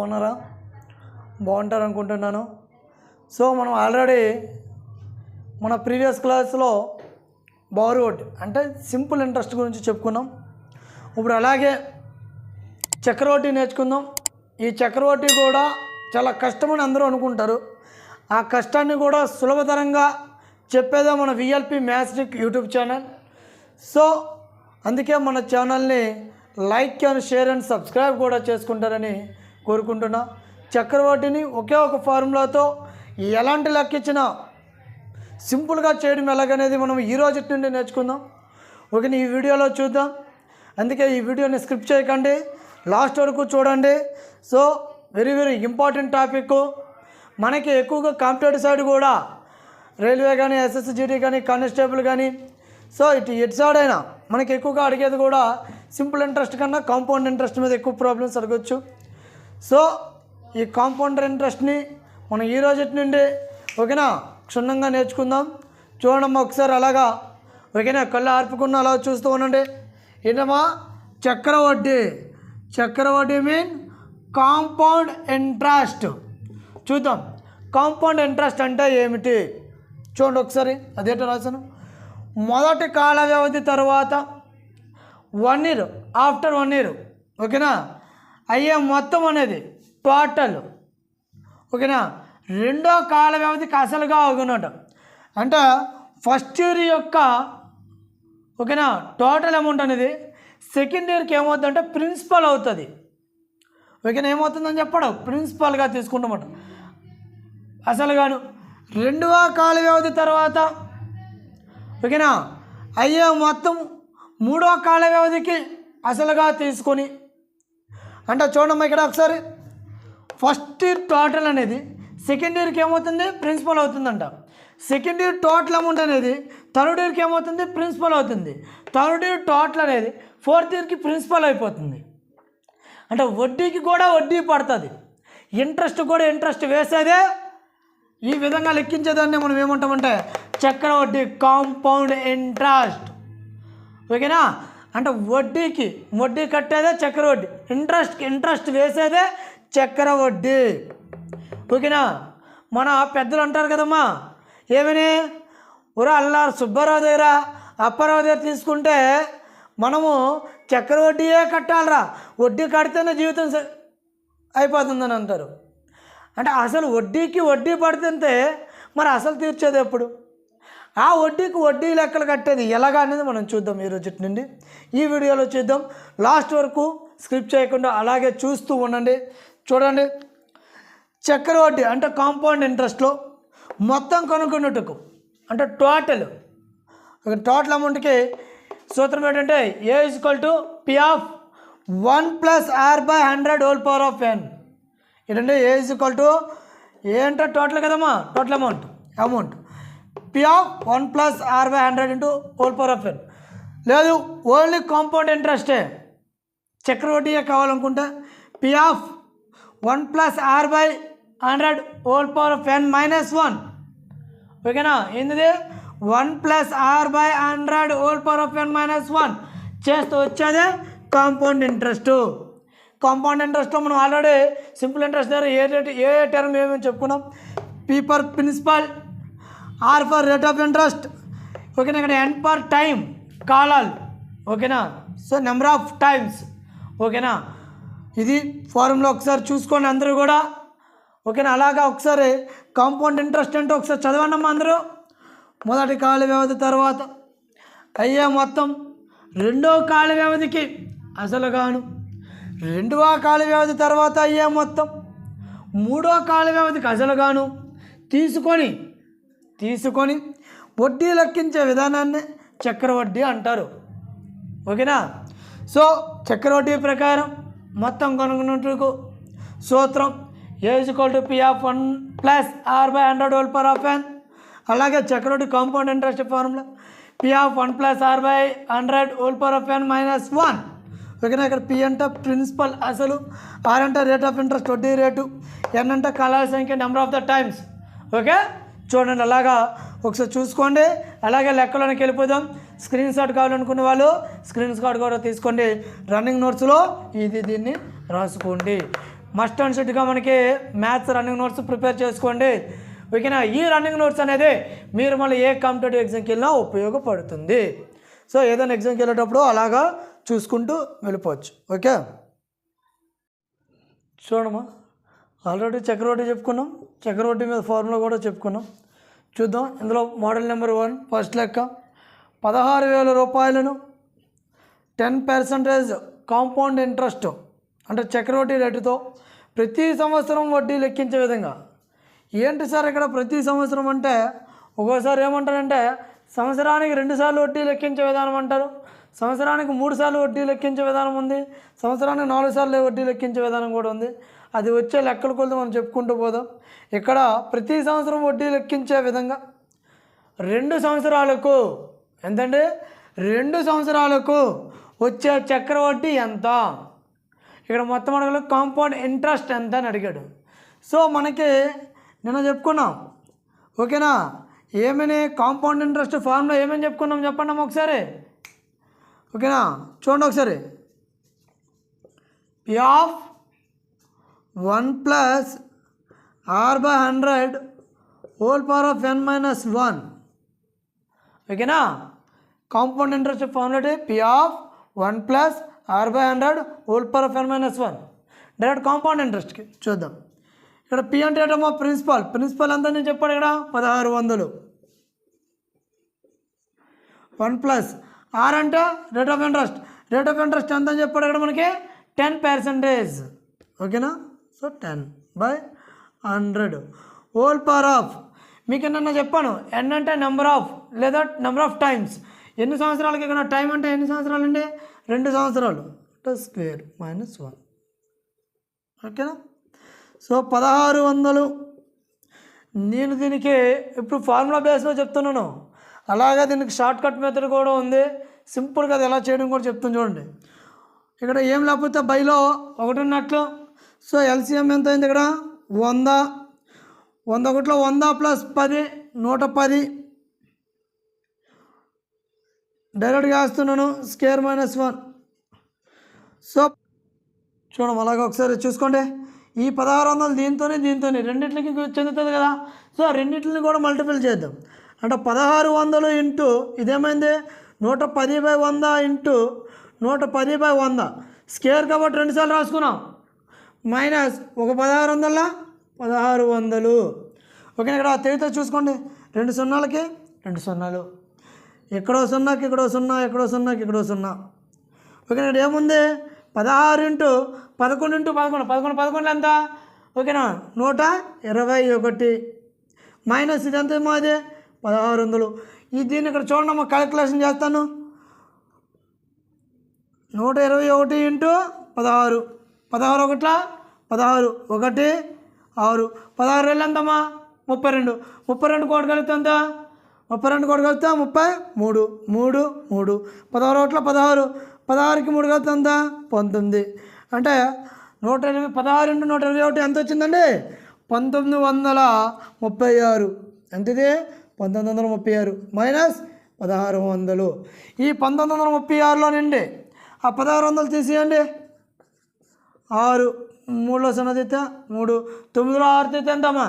బాగున్నారా? బాగుంటారు అనుకుంటున్నాను. సో మనం ఆల్రెడీ మన ప్రీవియస్ క్లాస్లో బారోడ్ అంటే సింపుల్ ఇంట్రెస్ట్ గురించి చెప్పుకున్నాం. ఇప్పుడు అలాగే చక్రవడ్డీ నేర్చుకుందాం. ఈ చక్రవడ్డీ కూడా చాలా కష్టమని అందరూ అనుకుంటారు. ఆ కష్టాన్ని కూడా సులభతరంగా చెప్పేదే మన విఎల్పి మ్యాథ్స్టిక్ యూట్యూబ్ ఛానల్. సో అందుకే మన ఛానల్ని like and share and subscribe కూడా చేసుకుంటారని కోరుకుంటున్నా. చక్రవడ్డీని ఒకే ఒక ఫార్ములాతో ఎలాంటి లెక్క ఇచ్చినా సింపుల్గా చేయడం ఎలాగనేది మనం ఈ రోజు నుండి నేర్చుకుందాం. ఓకే, ఈ వీడియోలో చూద్దాం. అందుకే ఈ వీడియోని స్కిప్ చేయకండి, లాస్ట్ వరకు చూడండి. So very very important topic. మనకి ఎక్కువగా కాంపిటేటివ్ సైడ్ కూడా రైల్వే కానీ, ఎస్ఎస్జిడి కానీ, కానిస్టేబుల్ కానీ, సో ఎటు సైడ్ అయినా మనకి ఎక్కువగా అడిగేది కూడా సింపుల్ ఇంట్రెస్ట్ కన్నా కాంపౌండ్ ఇంట్రెస్ట్ మీద ఎక్కువ ప్రాబ్లమ్స్ అడగచ్చు. సో ఈ కాంపౌండర్ ఇంట్రెస్ట్ని మనం ఈ రోజు నుండి ఓకేనా క్షుణ్ణంగా నేర్చుకుందాం. చూడమ్మా ఒకసారి అలాగా ఓకేనా, కళ్ళు ఆర్పుకున్న అలా చూస్తూ ఉండండి. ఏంటమ్మా చక్రవడ్డీ. చక్రవడ్డీ మీన్ కాంపౌండ్ ఇంట్రెస్ట్. చూద్దాం కాంపౌండ్ ఇంట్రెస్ట్ అంటే ఏమిటి చూడండి ఒకసారి. అదేంటో రాశాను, మొదటి కాల వ్యవధి తర్వాత 1 year, ఆఫ్టర్ 1 year ఓకేనా అయ్యే మొత్తం అనేది టోటల్ ఓకేనా రెండో కాల వ్యవధికి అసలుగా అవునట. అంటే ఫస్ట్ ఇయర్ యొక్క ఓకేనా టోటల్ అమౌంట్ అనేది సెకండ్ ఇయర్కి ఏమవుతుందంటే ప్రిన్సిపల్ అవుతుంది. ఓకేనా ఏమవుతుందని చెప్పడం ప్రిన్సిపల్గా తీసుకుంటామట. అసలుగాను రెండవ కాల వ్యవధి తర్వాత ఓకేనా అయ్యే మొత్తం మూడో కాల వ్యవధికి అసలుగా తీసుకొని అంటే చూడమ్మా ఇక్కడ ఒకసారి ఫస్ట్ ఇయర్ టోటల్ అనేది సెకండ్ ఇయర్కి ఏమవుతుంది ప్రిన్సిపల్ అవుతుందంట. సెకండ్ ఇయర్ టోటల్ అమౌంట్ అనేది థర్డ్ ఇయర్కి ఏమవుతుంది ప్రిన్సిపల్ అవుతుంది. థర్డ్ ఇయర్ టోటల్ అనేది ఫోర్త్ ఇయర్కి ప్రిన్సిపల్ అయిపోతుంది. అంటే వడ్డీకి కూడా వడ్డీ పడుతుంది, ఇంట్రెస్ట్ కూడా ఇంట్రెస్ట్ వేసేదే. ఈ విధంగా లెక్కించేదాన్ని మనం ఏమంటామంటే చక్రవడ్డీ, కాంపౌండ్ ఇంట్రెస్ట్. ఓకేనా అంటే వడ్డీకి వడ్డీ కట్టేదే చక్రవడ్డీ, ఇంట్రెస్ట్ వేసేదే చక్రవడ్డీ. ఓకేనా మన పెద్దలు అంటారు కదమ్మా ఏమని, ఒరా అల్లారు సుబ్బారావు దగ్గర అప్పారావు దగ్గర తీసుకుంటే మనము చక్రవడ్డీయే కట్టాలరా, వడ్డీ కడితేనే జీవితం అయిపోతుందని అంటారు. అంటే అసలు వడ్డీకి వడ్డీ పడుతుంటే మరి అసలు తీర్చేది ఎప్పుడు? ఆ వడ్డీకి వడ్డీ లెక్కలు కట్టేది ఎలాగా అనేది మనం చూద్దాం ఈ రోజు నుండి. ఈ వీడియోలో చూద్దాం. లాస్ట్ వరకు స్క్రిప్ట్ చేయకుండా అలాగే చూస్తూ ఉండండి. చూడండి చక్రవడ్డీ అంటే కాంపౌండ్ ఇంట్రెస్ట్లో మొత్తం కనుక్కున్నట్టుకు అంటే టోటల్ అమౌంట్కి సూత్రం ఏంటంటే A = P of 1 + R/100 whole power of n. ఏంటంటే A = ఏ అంటే టోటల్ కదమ్మా, total amount P of 1 + R/100 whole power of n. లేదు ఓన్లీ కాంపౌండ్ ఇంట్రెస్టే చక్రవడ్డీయే కావాలనుకుంటే P of 1 + R/100 whole power of n - 1. ఓకేనా ఏంటిది 1 + R/100 whole power of n - 1 చేస్తూ వచ్చేదే కాంపౌండ్ ఇంట్రెస్ట్. కాంపౌండ్ ఇంట్రెస్ట్లో మనం ఆల్రెడీ సింపుల్ ఇంట్రెస్ట్ దగ్గర ఏ టర్మ్ ఏమేమి చెప్పుకున్నాం. P for principal, R for rate of interest ఓకేనా, ఇక్కడ N ఫర్ టైం కాలాలు ఓకేనా, సో నెంబర్ ఆఫ్ టైమ్స్ ఓకేనా. ఇది ఫార్ములా ఒకసారి చూసుకోండి అందరూ కూడా ఓకేనా. అలాగా ఒకసారి కాంపౌండ్ ఇంట్రెస్ట్ అంటే ఒకసారి చదవండి అమ్మా అందరూ. మొదటి కాల వ్యవధి తర్వాత అయ్యే మొత్తం రెండో కాల వ్యవధికి అసలుగాను, రెండవ కాల వ్యవధి తర్వాత అయ్యే మొత్తం మూడో కాల వ్యవధికి అసలుగాను తీసుకొని వడ్డీ లెక్కించే విధానాన్ని చక్రవడ్డీ అంటారు. ఓకేనా. సో చక్రవడ్డీ ప్రకారం మొత్తం కనుగొన్నట్టుకు సూత్రం A = P of 1 + R/100 whole power of n. అలాగే చక్రవడ్డీ compound interest formula P of 1 + R/100 whole power of n - 1. ఓకేనా. ఇక్కడ P అంటే ప్రిన్సిపల్ అసలు, R అంటే రేట్ ఆఫ్ ఇంట్రెస్ట్ వడ్డీ రేటు, N అంటే కాలాల సంఖ్య number of the times. Okay చూడండి అలాగా ఒకసారి చూసుకోండి. అలాగే లెక్కలోకి వెళ్ళిపోదాం. స్క్రీన్ షాట్ కావాలనుకునే వాళ్ళు స్క్రీన్ షాట్ కూడా తీసుకోండి. రన్నింగ్ నోట్స్లో దీన్ని రాసుకోండి. మస్ట్ అండ్ షుడ్గా మనకి మ్యాథ్స్ రన్నింగ్ నోట్స్ ప్రిపేర్ చేసుకోండి. ఓకేనా, ఈ రన్నింగ్ నోట్స్ అనేది మీరు మళ్ళీ ఏ కాంపిటేటివ్ ఎగ్జామ్కి వెళ్ళినా ఉపయోగపడుతుంది. సో ఏదైనా ఎగ్జామ్కి వెళ్ళేటప్పుడు అలాగా చూసుకుంటూ వెళ్ళిపోవచ్చు. ఓకే, చూడమ్మా, ఆల్రెడీ చక్రవడ్డీ చెప్పుకున్నాం, చక్రవడ్డీ మీద ఫార్ములా కూడా చెప్పుకున్నాం. చూద్దాం. ఇందులో మోడల్ నెంబర్ 1 ఫస్ట్ లెక్క 16,000 రూపాయలను 10% కాంపౌండ్ ఇంట్రెస్ట్ అంటే చక్రవడ్డీ రేటుతో ప్రతి సంవత్సరం వడ్డీ లెక్కించే విధంగా. ఏంటి సార్ ఇక్కడ ప్రతి సంవత్సరం అంటే, ఒక్కోసారి ఏమంటారంటే సంవత్సరానికి 2 సార్లు వడ్డీ లెక్కించే విధానం అంటారు, సంవత్సరానికి 3 సార్లు వడ్డీ లెక్కించే విధానం ఉంది, సంవత్సరానికి 4 సార్లు వడ్డీ లెక్కించే విధానం కూడా ఉంది. అది వచ్చే లెక్కల కొలది మనం చెప్పుకుంటూ పోదాం. ఇక్కడ ప్రతి సంవత్సరం వడ్డీ లెక్కించే విధంగా 2 సంవత్సరాలకు ఎంతండి, 2 సంవత్సరాలకు వచ్చే చక్రవడ్డీ ఎంత, ఇక్కడ మొత్తం అడగలు కాంపౌండ్ ఇంట్రెస్ట్ ఎంత అని అడిగాడు. సో మనకి నిన్న చెప్పుకున్నాం. ఓకేనా, ఏమని కాంపౌండ్ ఇంట్రెస్ట్ ఫార్ములా ఏమని చెప్పుకున్నాం చెప్పండి అమ్మ ఒకసారి. ఓకేనా, చూడండి ఒకసారి. P of 1 plus r/100 whole power of n minus 1. ఓకేనా, compound interest formula P of 1 plus r/100 whole power of n minus 1. Direct compound ఇంట్రెస్ట్కి చూద్దాం. ఇక్కడ P అంటే ఏంటమ్మా, ప్రిన్సిపల్ ఎంత నేను చెప్పాడు ఇక్కడ 1600. 1 ప్లస్ R అంటే రేట్ ఆఫ్ ఇంట్రెస్ట్ ఎంత అని చెప్పాడు ఇక్కడ మనకి 10%. ఓకేనా, సో 10/100 హోల్ పవర్ ఆఫ్, మీకు ఏమన్నా చెప్పాను n అంటే నెంబర్ ఆఫ్ టైమ్స్. ఎన్ని సంవత్సరాలకి ఇక్కడ టైం అంటే ఎన్ని సంవత్సరాలు అండి, 2 సంవత్సరాలు స్క్వేర్ -1. ఓకేనా, సో 1600. నేను దీనికి ఇప్పుడు ఫార్ములా బేస్లో చెప్తున్నాను, అలాగే దీనికి షార్ట్ కట్ మెథడ్ కూడా ఉంది. సింపుల్గా అది ఎలా చేయడం కూడా చెప్తాను చూడండి. ఇక్కడ ఏం లేకపోతే బైలో 1 ఉన్నట్లు. సో ఎల్సిఎం ఎంత అయింది ఇక్కడ 100. 101 100 ప్లస్ 10 110. డైరెక్ట్గా వేస్తున్నాను స్క్వేర్ -1. సో చూడం అలాగే ఒకసారి చూసుకోండి. ఈ 1600 దీంతో రెండింటికి చెందుతుంది కదా. సో రెండింటిని కూడా మల్టిపుల్ చేద్దాం. అంటే 1600 ఇంటూ ఇదేమైంది 110/100 ఇంటూ 110/100 స్క్వేర్ కాబట్టి 2 సార్లు రాసుకున్నాం. మైనస్ ఒక 1600 1600. ఓకే, ఇక్కడ తెలివితో చూసుకోండి. 2 సున్నాలకి 2 సున్నాలు, ఎక్కడో సున్నాకి ఇక్కడో 0, ఎక్కడో సున్నాకి ఇక్కడో 0. ఓకే, ఇక్కడ ఏముంది 16 ఇంటూ 11 ఇంటూ 11 ఎంత. ఓకేనా, 121 మైనస్ ఇది ఎంత మాది 1600. దీన్ని ఇక్కడ చూడండి క్యాలిక్యులేషన్ చేస్తాను. 121 ఇంటూ 16, 16 1 16, 1 6, 16 2 ఎంతమ్మా 32. 32 కోటి కలిపితే ఎంత, 32 కోటి కలిపితే 33, 3 3, 16 1 16, 16కి 3 కలిపితే ఎంత 19. అంటే 120, 16 ఇంటూ 121 ఎంత వచ్చిందండి 1936. ఎంత ఇది 1936 మైనస్ 1600. ఈ 1936లో నుండి ఆ 1600 తీసేయండి. 6 3లో 0 తీస్తే 3, 9లో 6 తీస్తే ఎంతమ్మా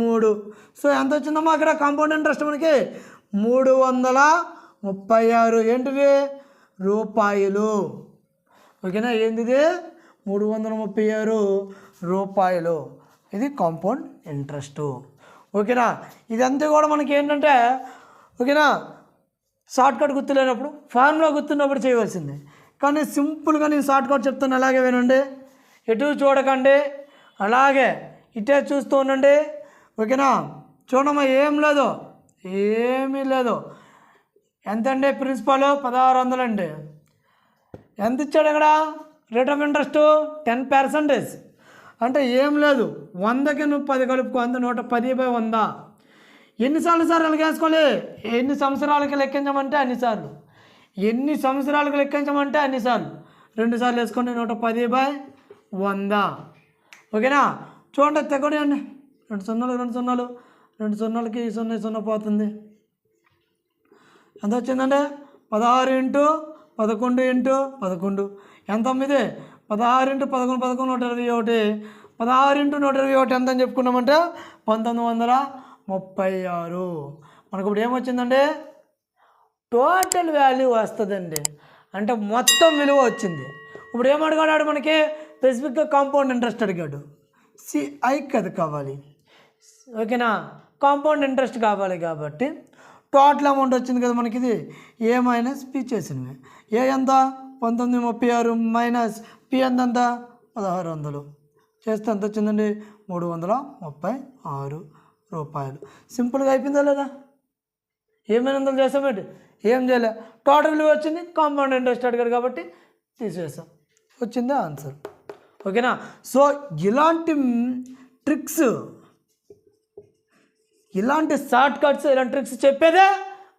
3. సో ఎంత వచ్చిందమ్మా అక్కడ కాంపౌండ్ ఇంట్రెస్ట్ మనకి 336. ఏంటిది రూపాయలు. ఓకేనా, ఏంటిది 336 రూపాయలు. ఇది కాంపౌండ్ ఇంట్రెస్ట్. ఓకేనా, ఇదంతా కూడా మనకి ఏంటంటే ఓకేనా షార్ట్కట్ గుర్తులేనప్పుడు ఫార్ములా గుర్తున్నప్పుడు చేయవలసిందే. కానీ సింపుల్గా నేను షార్ట్కట్ చెప్తాను, అలాగే వినండి, ఎటు చూడకండి, అలాగే ఇటే చూస్తూ ఉండండి. ఓకేనా, చూడమ్మా ఏమీ లేదు. ఎంతండి ప్రిన్సిపల్ 1600 అండి. ఎంత ఇచ్చాడు ఇక్కడ రేట్ ఆఫ్ ఇంట్రెస్ట్ 10%. అంటే ఏం లేదు 100కి నువ్వు 10 కలుపుకో, అంత 110/100. ఎన్నిసార్లు సార్ వేసుకోవాలి, ఎన్ని సంవత్సరాలకి లెక్కించమంటే అన్నిసార్లు, ఎన్ని సంవత్సరాలకు లెక్కించమంటే అన్నిసార్లు. 2 సార్లు వేసుకోండి 110/100. ఓకేనా, చూడండి తెగండి అండి 2 సున్నాలు 2 సున్నాలు, 2 సున్నాలకి 0 0 పోతుంది. ఎంత వచ్చిందండి 16 ఇంటూ 11 ఇంటూ 11 ఎంత 9, 16 × 11 11 121 16 × 121 ఎంత అని చెప్పుకున్నామంటే 1936. మనకు ఇప్పుడు ఏమొచ్చిందండి టోటల్ వాల్యూ వస్తుందండి, అంటే మొత్తం విలువ వచ్చింది. ఇప్పుడు ఏమడిగాడు మనకి స్పెసిఫిక్గా కాంపౌండ్ ఇంట్రెస్ట్ అడిగాడు. సిఐ కదా కావాలి, ఓకేనా, కాంపౌండ్ ఇంట్రెస్ట్ కావాలి కాబట్టి టోటల్ అమౌంట్ వచ్చింది కదా మనకి, ఇది ఏ మైనస్ పి చేసినవి. ఏ ఎంత 1936 మైనస్ పి ఎంత 1600 చేస్తే ఎంత వచ్చిందండి 336 రూపాయలు. సింపుల్గా అయిపోయిందా లేదా? ఏమైనా చేసామేంటి, ఏం చేయలే, టోటల్ విలువ వచ్చింది, కాంపౌండ్ ఇంట్రెస్ట్ అడిగాడు కాబట్టి తీసేసాం, వచ్చిందే ఆన్సర్. ఓకేనా. సో ఇలాంటి ట్రిక్స్, ఇలాంటి షార్ట్ కట్స్, ఇలాంటి ట్రిక్స్ చెప్పేదే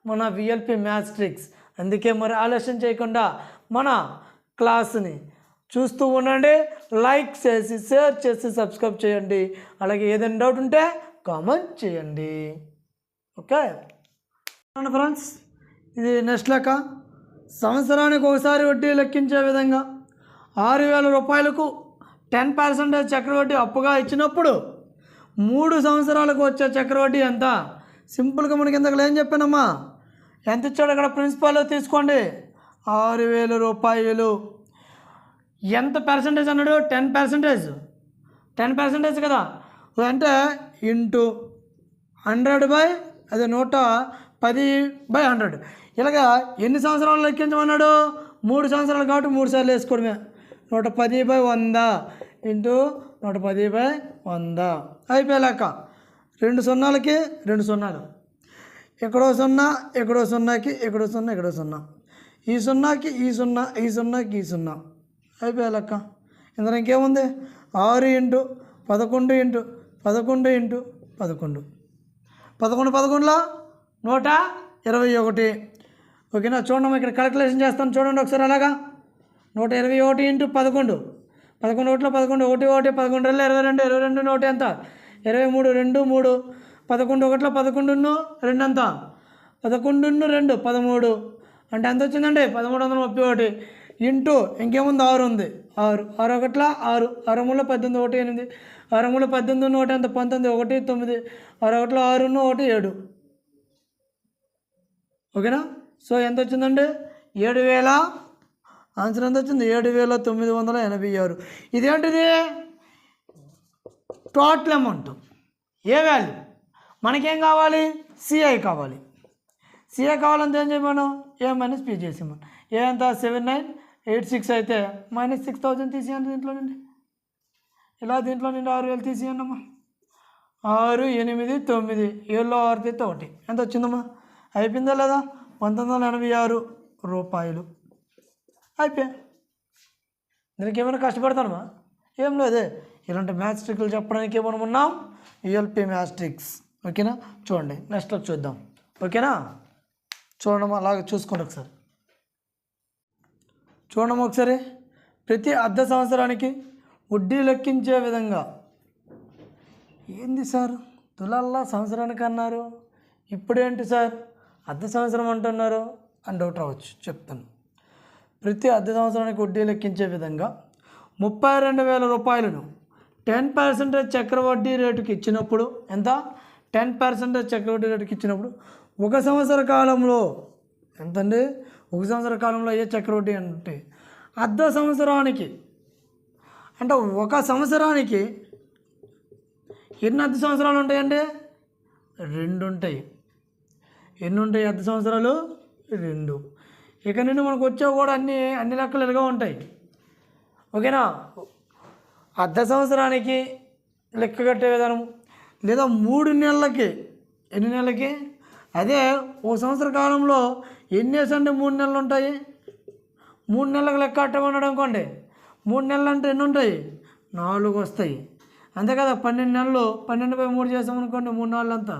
మన విఎల్పి మ్యాథ్స్ ట్రిక్స్. అందుకే మరి ఆలస్యం చేయకుండా మన క్లాస్ని చూస్తూ ఉండండి, లైక్ చేసి షేర్ చేసి సబ్స్క్రైబ్ చేయండి. అలాగే ఏదైనా డౌట్ ఉంటే కామెంట్ చేయండి. ఓకే ఫ్రెండ్స్, ఇది నెక్స్ట్ లెక్క. సంవత్సరానికి ఒకసారి వడ్డీ లెక్కించే విధంగా 6000 రూపాయలకు 10% చక్రవడ్డీ అప్పుగా ఇచ్చినప్పుడు 3 సంవత్సరాలకు వచ్చే చక్రవడ్డీ ఎంత? సింపుల్గా మనకి ఇంతకు ఏం చెప్పానమ్మా, ఎంత ఇచ్చాడు అక్కడ ప్రిన్సిపాల్ తీసుకోండి. 6000 రూపాయలు ఎంత పర్సంటేజ్ అన్నాడు? 10%. 10% కదా, అంటే ఇంటూ 100/110/100. ఇలాగా ఎన్ని సంవత్సరాలు లెక్కించమన్నాడు? 3 సంవత్సరాలు కాబట్టి 3 సార్లు వేసుకోవడమే. 110/100 ఇంటూ 110/100 అయిపోయే లెక్క. 2 సున్నాలకి 2 సున్నాలు, ఎక్కడో 0, ఎక్కడో 0కి, ఎక్కడో 0, ఎక్కడో 0, ఈ 0కి ఈ 0, ఈ 0కి ఈ 0 అయిపోయే లెక్క. ఇందులో ఇంకేముంది? 6 × 11 × 11 × 11 11 11ల 121. ఓకేనా. చూడండి ఇక్కడ క్యాలిక్యులేషన్ చేస్తాను చూడండి ఒకసారి. అలాగా 121 × 11 11 ఒకటిలో 11 1 1 11 22 22 1 ఎంత 23 2 3 11 ఒకటిలో 11 2 ఎంత 11 2 13 అంటే ఎంత వచ్చిందండి 1331 ఇంటూ ఇంకేముంది 6 ఉంది 6 6 ఒకట్ల 6 6 3 18 1 8 6 3 18 1 ఎంత 19 1 9 6 ఒకట్ల 6 1 7. ఓకేనా. సో ఎంత వచ్చిందండి 7000. ఆన్సర్ ఎంత వచ్చింది 7986. ఇదేంటిది టోటల్ అమౌంట్. ఏ వాల్యూ మనకేం కావాలి? సిఐ కావాలి. సిఐ కావాలంటే ఏం చేయమను? ఏ మైనస్ పి చేసేమను. ఏ ఎంత 7986 అయితే మైనస్ 6000 తీసేయండి దీంట్లో నుండి. ఇలా దీంట్లో నుండి 6000 తీసేయండి అమ్మా. 6 8 9 7లో 6 తీస్తే 1 ఎంత వచ్చిందమ్మా? అయిపోయిందా లేదా? 1986 రూపాయలు అయిపోయాయి. దీనికి ఏమైనా కష్టపడతానమ్మా? ఏం లేదే. ఇలాంటి మ్యాథ్స్ ట్రిక్లు చెప్పడానికి మనం ఉన్నాం విఎల్పి మ్యాథ్స్ ట్రిక్స్. ఓకేనా. చూడండి నెక్స్ట్ చూద్దాం. ఓకేనా. చూడడం అలాగే చూసుకోండి ఒకసారి. చూడడం ఒకసారి. ప్రతి అర్ధ సంవత్సరానికి వడ్డీ లెక్కించే విధంగా. ఏంది సార్ తులాల్లో సంవత్సరానికి అన్నారు, ఇప్పుడేంటి సార్ అర్ధ సంవత్సరం అంటున్నారు అని డౌట్ రావచ్చు. చెప్తాను. ప్రతి అర్ధ సంవత్సరానికి వడ్డీ లెక్కించే విధంగా 32,000 రూపాయలను 10% చక్రవడ్డీ రేటుకి ఇచ్చినప్పుడు ఎంత? 10% చక్రవడ్డీ రేటుకి ఇచ్చినప్పుడు 1 సంవత్సర కాలంలో ఎంతండి? 1 సంవత్సర కాలంలో అయ్యే చక్రవడ్డీ అంటే అర్ధ సంవత్సరానికి అంటే 1 సంవత్సరానికి ఎన్ని అర్ధ సంవత్సరాలు ఉంటాయండి? 2 ఉంటాయి. ఎన్ని ఉంటాయి అర్ధ సంవత్సరాలు? 2. ఇక నుండి మనకు వచ్చేవి కూడా అన్ని లెక్కలు ఇలాగా ఉంటాయి. ఓకేనా. అర్ధ సంవత్సరానికి లెక్క కట్టే విధానం లేదా 3 నెలలకి. ఎన్ని నెలలకి? అదే 1 సంవత్సర కాలంలో ఎన్ని డేస్ అంటే 3 నెలలు ఉంటాయి. 3 నెలలకు లెక్క కట్టమన్నాడు అనుకోండి. 3 నెలలు అంటే ఎన్ని ఉంటాయి? 4 వస్తాయి. అంతే కదా. 12 నెలలు 12/3 చేసామనుకోండి. 3 నెలలు అంతా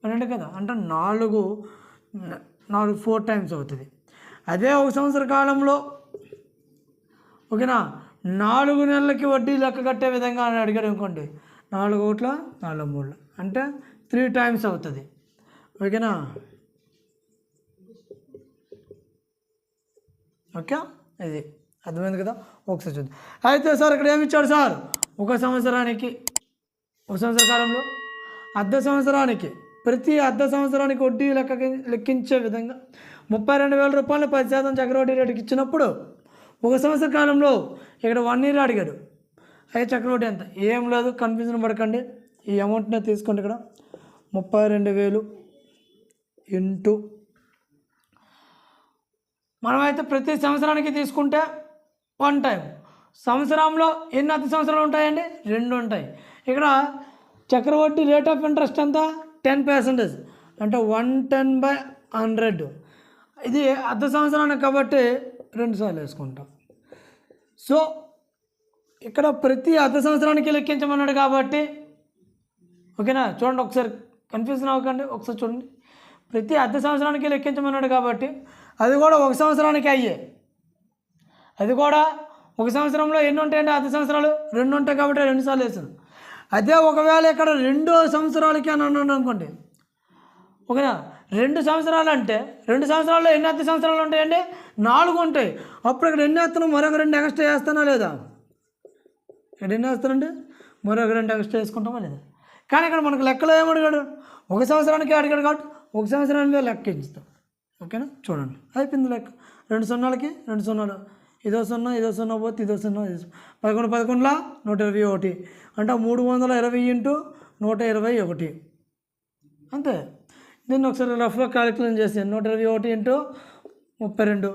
12 కదా. అంటే 4 4 టైమ్స్ అవుతుంది. అదే 1 సంవత్సర కాలంలో ఓకేనా 4 నెలలకి వడ్డీ లెక్క కట్టే విధంగా అడిగాడు అనుకోండి. 4 1 4 3 అంటే 3 టైమ్స్ అవుతుంది. ఓకేనా. ఓకే ఇది అర్థమైంది కదా? ఒకసారి చూద్దాం. అయితే సార్ ఇక్కడ ఏమి ఇచ్చాడు సార్, ఒక సంవత్సరానికి, ఒక సంవత్సర కాలంలో అర్ధ సంవత్సరానికి, ప్రతి అర్ధ సంవత్సరానికి వడ్డీ లెక్కించే విధంగా 32,000 రూపాయలు 10% చక్రవడ్డీ రేటుకి ఇచ్చినప్పుడు ఒక సంవత్సర కాలంలో ఇక్కడ 1 ఇయర్ అడిగాడు. అయితే చక్రవడ్డీ ఎంత? ఏం లేదు, కన్ఫ్యూజన్ పడకండి, ఈ అమౌంట్నే తీసుకోండి. ఇక్కడ 32,000 ఇంటూ, మనమైతే ప్రతి సంవత్సరానికి తీసుకుంటే 1 టైం, సంవత్సరంలో ఎన్ని అర్ధ సంవత్సరాలు ఉంటాయండి? 2 ఉంటాయి. ఇక్కడ చక్రవడ్డీ రేట్ ఆఫ్ ఇంట్రెస్ట్ ఎంత? 10%, అంటే 110/100. ఇది అర్ధ సంవత్సరానికి కాబట్టి 2 సార్లు వేసుకుంటాం. సో ఇక్కడ ప్రతి అర్ధ సంవత్సరానికి లెక్కించమన్నాడు కాబట్టి, ఓకేనా? చూడండి ఒకసారి, కన్ఫ్యూజన్ అవ్వకండి, ఒకసారి చూడండి. ప్రతి అర్ధ సంవత్సరానికి లెక్కించమన్నాడు కాబట్టి అది కూడా ఒక సంవత్సరానికి అయ్యే, అది కూడా ఒక సంవత్సరంలో ఎన్ని ఉంటాయండి? అర్ధ సంవత్సరాలు 2 ఉంటాయి కాబట్టి 2 సార్లు వేసాను. అదే ఒకవేళ ఇక్కడ 2 సంవత్సరాలకి అని అన్నాను అనుకోండి, ఓకేనా? 2 సంవత్సరాలు అంటే 2 సంవత్సరాల్లో ఎన్ని అర్ధ సంవత్సరాలు ఉంటాయండి? 4 ఉంటాయి. అప్పుడు ఇక్కడ ఎన్ని వేస్తాను? మరొక 2 ఎక్స్ట్రా వేస్తానా లేదా? ఇక్కడ ఎన్ని వేస్తానండి? మరొక 2 ఎక్స్ట్రా వేసుకుంటామా లేదా? కానీ ఇక్కడ మనకు లెక్కలో ఏమడిగాడు? ఒక సంవత్సరానికి అడిగాడు కాబట్టి ఒక సంవత్సరానికి లెక్కించుతాం. ఓకేనా? చూడండి, అయిపోయింది లెక్క. 2 సున్నాలకి 2 సున్నాలు, ఇదో 0 ఇదో 0 పోతే ఇదో 0, 11 11ల 121, అంటే 320 ఇంటూ 121 అంతే. దీన్ని ఒకసారి రఫ్గా క్యాలిక్యులేట్ చేసి 121 ఇంటూ 32,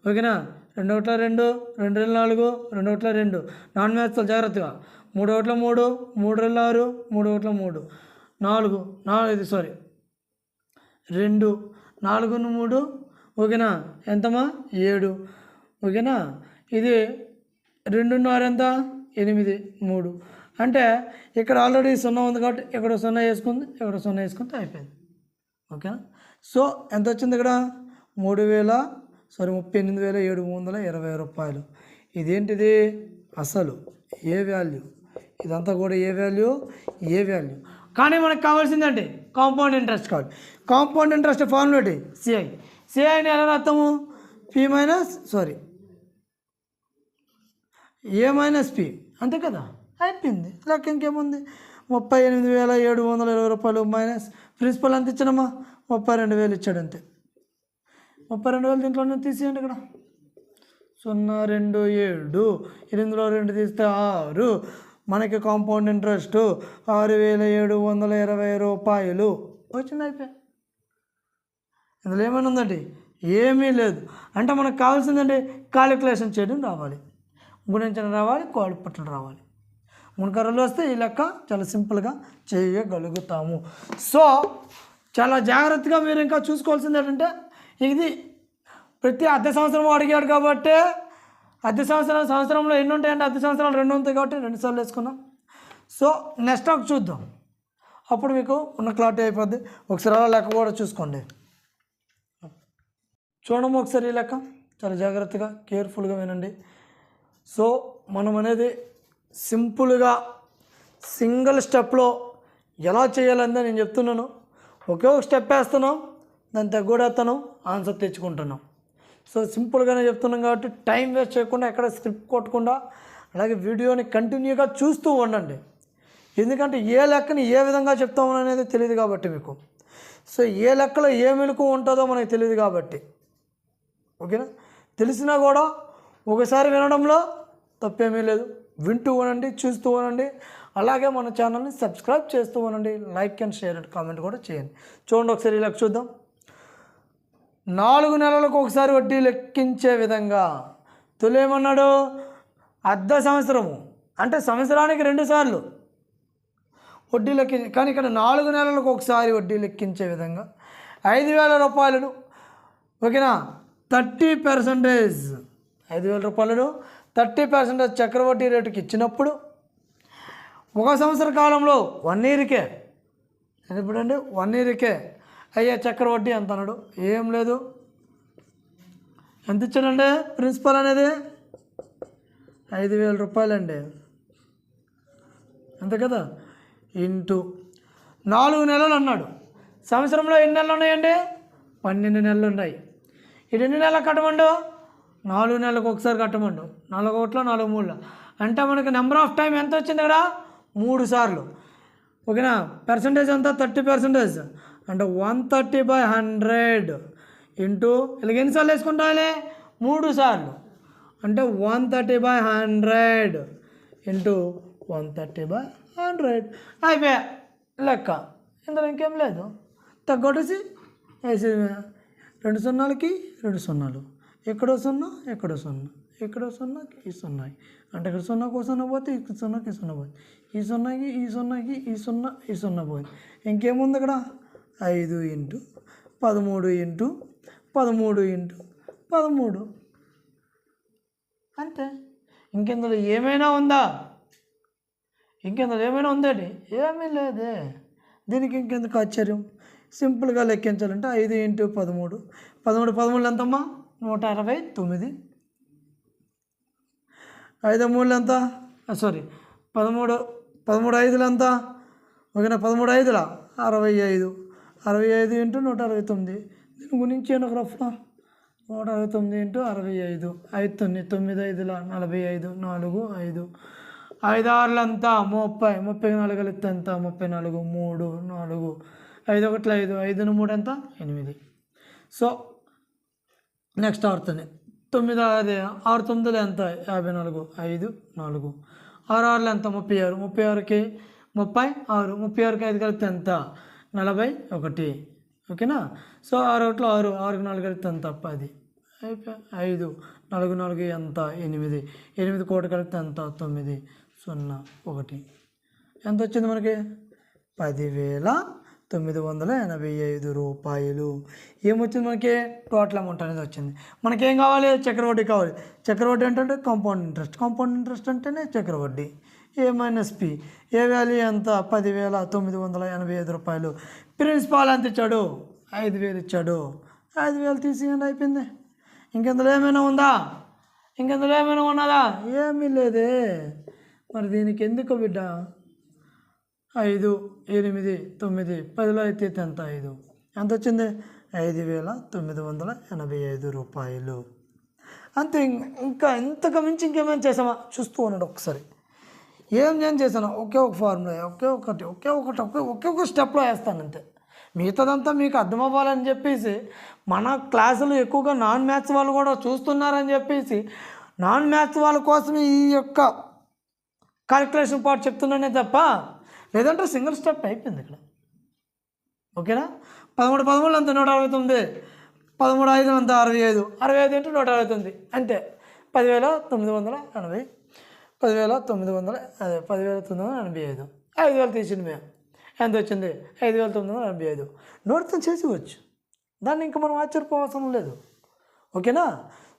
ఓకేనా? 2 ఒకట్ల 2, 2 4, 2 ఒకట్ల 2, నాన్ మ్యాథ్స్ జాగ్రత్తగా, 3 ఒకట్ల 3, 3 6, 3 ఒకట్ల 3, 4 2, 4 3, ఓకేనా? ఎంతమా? 7, ఓకేనా? ఇది 2 ఎంత? 8, 3, అంటే ఇక్కడ ఆల్రెడీ 0 ఉంది కాబట్టి ఇక్కడ 0 వేసుకుంది, ఇక్కడ 0 వేసుకుంటే అయిపోయింది. ఓకేనా? సో ఎంత వచ్చింది ఇక్కడ? 38,720 రూపాయలు. ఇదేంటిది? అసలు ఏ వాల్యూ, ఇదంతా కూడా ఏ వాల్యూ? ఏ వాల్యూ. కానీ మనకు కావాల్సిందంటే కాంపౌండ్ ఇంట్రెస్ట్ కావాలి. కాంపౌండ్ ఇంట్రెస్ట్ ఫార్ములా ఏంటి? సిఐ. సిఐని ఎలా రాస్తాము? ఏ మైనస్ పి, అంతే కదా? అయిపోయింది లెక్క. ఇంకేముంది? 38,720 రూపాయలు మైనస్ ప్రిన్సిపల్ ఎంత ఇచ్చానమ్మా? 32,000 ఇచ్చాడు, అంతే. 32,000 దీంట్లోనే తీసేయండి. ఇక్కడ 0 2 7, 8లో 2 తీస్తే 6, మనకి కాంపౌండ్ ఇంట్రెస్ట్ 6,720 రూపాయలు వచ్చింది, అయిపోయి. ఇందులో ఏమైనా ఉందండి? ఏమీ లేదు. అంటే మనకు కావాల్సిందండి కాలిక్యులేషన్ చేయడం రావాలి, గుణించడం రావాలి, కోడిపట్టడం రావాలి. మునకర్రలు వస్తే ఈ లెక్క చాలా సింపుల్గా చేయగలుగుతాము. సో చాలా జాగ్రత్తగా మీరు ఇంకా చూసుకోవాల్సింది ఏంటంటే, ఇది ప్రతి అర్ధ సంవత్సరం అడిగాడు కాబట్టి అర్ధ సంవత్సరంలో ఎన్ని ఉంటాయంటే అర్ధ సంవత్సరాలు 2 ఉంటాయి కాబట్టి 2 సార్లు వేసుకున్నాం. సో నెక్స్ట్ ఒక చూద్దాం, అప్పుడు మీకు ఉన్న క్లారిటీ అయిపోద్ది. ఒకసారి అలా లెక్క కూడా చూసుకోండి. చూడము ఒకసారి ఈ లెక్క చాలా జాగ్రత్తగా కేర్ఫుల్గా వినండి. సో మనం అనేది సింపుల్గా సింగిల్ స్టెప్లో ఎలా చేయాలని నేను చెప్తున్నాను. ఒకే ఒక స్టెప్ వేస్తున్నాం, దాన్ని తగ్గొడేస్తాను, ఆన్సర్ తెచ్చుకుంటున్నాం. సో సింపుల్గానే చెప్తున్నాం కాబట్టి టైం వేస్ట్ చేయకుండా, ఎక్కడ స్క్రిప్ట్ కొట్టకుండా, అలాగే వీడియోని కంటిన్యూగా చూస్తూ ఉండండి. ఎందుకంటే ఏ లెక్కని ఏ విధంగా చెప్తామని అనేది తెలియదు కాబట్టి మీకు. సో ఏ లెక్కలో ఏ మెలకు ఉంటుందో మనకు తెలియదు కాబట్టి, ఓకేనా? తెలిసినా కూడా ఒకసారి వినడంలో తప్పేమీ లేదు. వింటూ ఉండండి, చూస్తూ ఉండండి. అలాగే మన ఛానల్ని సబ్స్క్రైబ్ చేస్తూ ఉండండి. Like and share and comment కూడా చేయండి. చూడండి ఒకసారి ఇలా చూద్దాం. 4 నెలలకు ఒకసారి వడ్డీ లెక్కించే విధంగా తొలేమన్నాడు? అర్ధ సంవత్సరము, అంటే సంవత్సరానికి 2 సార్లు వడ్డీ కానీ ఇక్కడ 4 నెలలకు ఒకసారి వడ్డీ లెక్కించే విధంగా 5,000 రూపాయలను, ఓకేనా, 30%, 5,000 రూపాయలను 30% చక్రవడ్డీ రేటుకి ఇచ్చినప్పుడు ఒక సంవత్సర కాలంలో 1 ఇయర్కే, ఎప్పుడండి 1 ఇయర్కే అయ్యే చక్రవడ్డీ ఎంత అన్నాడు? ఏం లేదు, ఎంత ఇచ్చాడండి ప్రిన్సిపల్ అనేది? 5,000 రూపాయలండి, అంతే కదా, ఇంటూ 4 నెలలు అన్నాడు. సంవత్సరంలో ఎన్ని నెలలు ఉన్నాయండి? 12 నెలలు ఉన్నాయి. ఇది ఎన్ని నెలలు కట్టమండు? 4 నెలలకు ఒకసారి కట్టమండు 4 ఒకటిలో 4 మూడులో అంటే మనకి నెంబర్ ఆఫ్ టైం ఎంత వచ్చింది ఇక్కడ 3 సార్లు. ఓకేనా, పర్సంటేజ్ ఎంత 30%, అంటే 130/100 ఇంటూ ఇలాగ ఎన్నిసార్లు వేసుకుంటాలి 3 సార్లు, అంటే 130/100 ఇంటూ 130/100 అయిపోయా లెక్క. ఇందులో ఇంకేం లేదు, తగ్గొట్టేసి వేసి 2 సున్నాలకి 2 సున్నాలు, ఎక్కడో సున్నా ఎక్కడో సున్నా, ఎక్కడో సున్నాకి ఈ సున్నాయి, అంటే ఇక్కడ సున్నాకు సున్నా పోతే ఈ సున్నాకి సున్నా పోతే ఈ సున్నాకి ఈ సున్నాకి ఈ సున్నా ఈ సున్నా పోయింది. ఇంకేముంది ఇక్కడ 5 ఇంటూ 13 ఇంటూ 13 ఇంటూ 13 అంతే. ఇంకెందులో ఏమైనా ఉందా? ఇంకెందులో ఏమైనా ఉందండి? ఏమీ లేదే. దీనికి ఇంకెందుకు ఆశ్చర్యం? సింపుల్గా లెక్కించాలంటే 5 ఇంటూ 13, 13 ఎంతమ్మా 129, 5 3 ఎంత, సారీ 13 5 ఎంత, ఓకేనా 13 5 65, 65 ఇంటూ 169, దీని గురించి ఒక రఫ్లో 169 ఇంటూ 65, 5 9 5 45, 4 5, 5 6 ఎంత 30, 34 కలిపితే ఎంత 34, 3 4, 5 1 5, 5 3 ఎంత 8. సో నెక్స్ట్ 6 9 అదే 6 9 ఎంత 54, 5 4, 6 6 ఎంత 36, 36కి 36, 36కి 5 కలిపితే ఎంత 41. ఓకేనా, సో 6 1 6, 6కి 4 కలిపితే ఎంత 10, 5 4 4 ఎంత 8, 8 కోటి కలిపితే ఎంత 9 0 1. ఎంత వచ్చింది మనకి 10,985 రూపాయలు. ఏమొచ్చింది మనకి టోటల్ అమౌంట్ అనేది వచ్చింది. మనకేం కావాలి చక్రవడ్డీ కావాలి. చక్రవడ్డీ ఏంటంటే కాంపౌండ్ ఇంట్రెస్ట్, కాంపౌండ్ ఇంట్రెస్ట్ అంటేనే చక్రవడ్డీ. A-P ఏ వాల్యూ ఎంత 10,985 రూపాయలు. ప్రిన్సిపాల్ ఎంత ఇచ్చాడు 5,000 ఇచ్చాడు. 5,000 తీసేయండి అయిపోయింది. ఇంకెందులో ఏమైనా ఉందా? ఇంకెందులో ఏమైనా ఉన్నదా? ఏమీ లేదే. మరి దీనికి ఎందుకు బిడ్డ 5 8 9 10లో అయితే ఎంత 5 ఎంత వచ్చింది 5,985 రూపాయలు. అంతే. ఇంకా ఇంతకు మించి ఇంకేమైనా చేసామా చూస్తూ ఉన్నాడు ఒకసారి. ఏం చేశాను ఒకే ఒక ఫార్ములా, ఒకే ఒక స్టెప్లో వేస్తాను అంతే. మిగతాదంతా మీకు అర్థం అవ్వాలని చెప్పేసి మన క్లాసులు ఎక్కువగా నాన్ మ్యాథ్స్ వాళ్ళు కూడా చూస్తున్నారని చెప్పేసి నాన్ మ్యాథ్స్ వాళ్ళ కోసమే ఈ యొక్క క్యాలిక్యులేషన్ పార్ట్ చెప్తున్నానే తప్ప లేదంటే సింగిల్ స్టెప్ అయిపోయింది ఇక్కడ. ఓకేనా, 13 13 అంత 169, 13 5 అంత 65, 65 ఇంటూ 169 అంతే 10,980, 10,900 అదే 10,985. 5,000 తీసింది మేము, ఎంత వచ్చింది 5,985. నోటితో చేసేవచ్చు, దాన్ని ఇంకా మనం ఆశ్చర్యపోవసరం లేదు. ఓకేనా,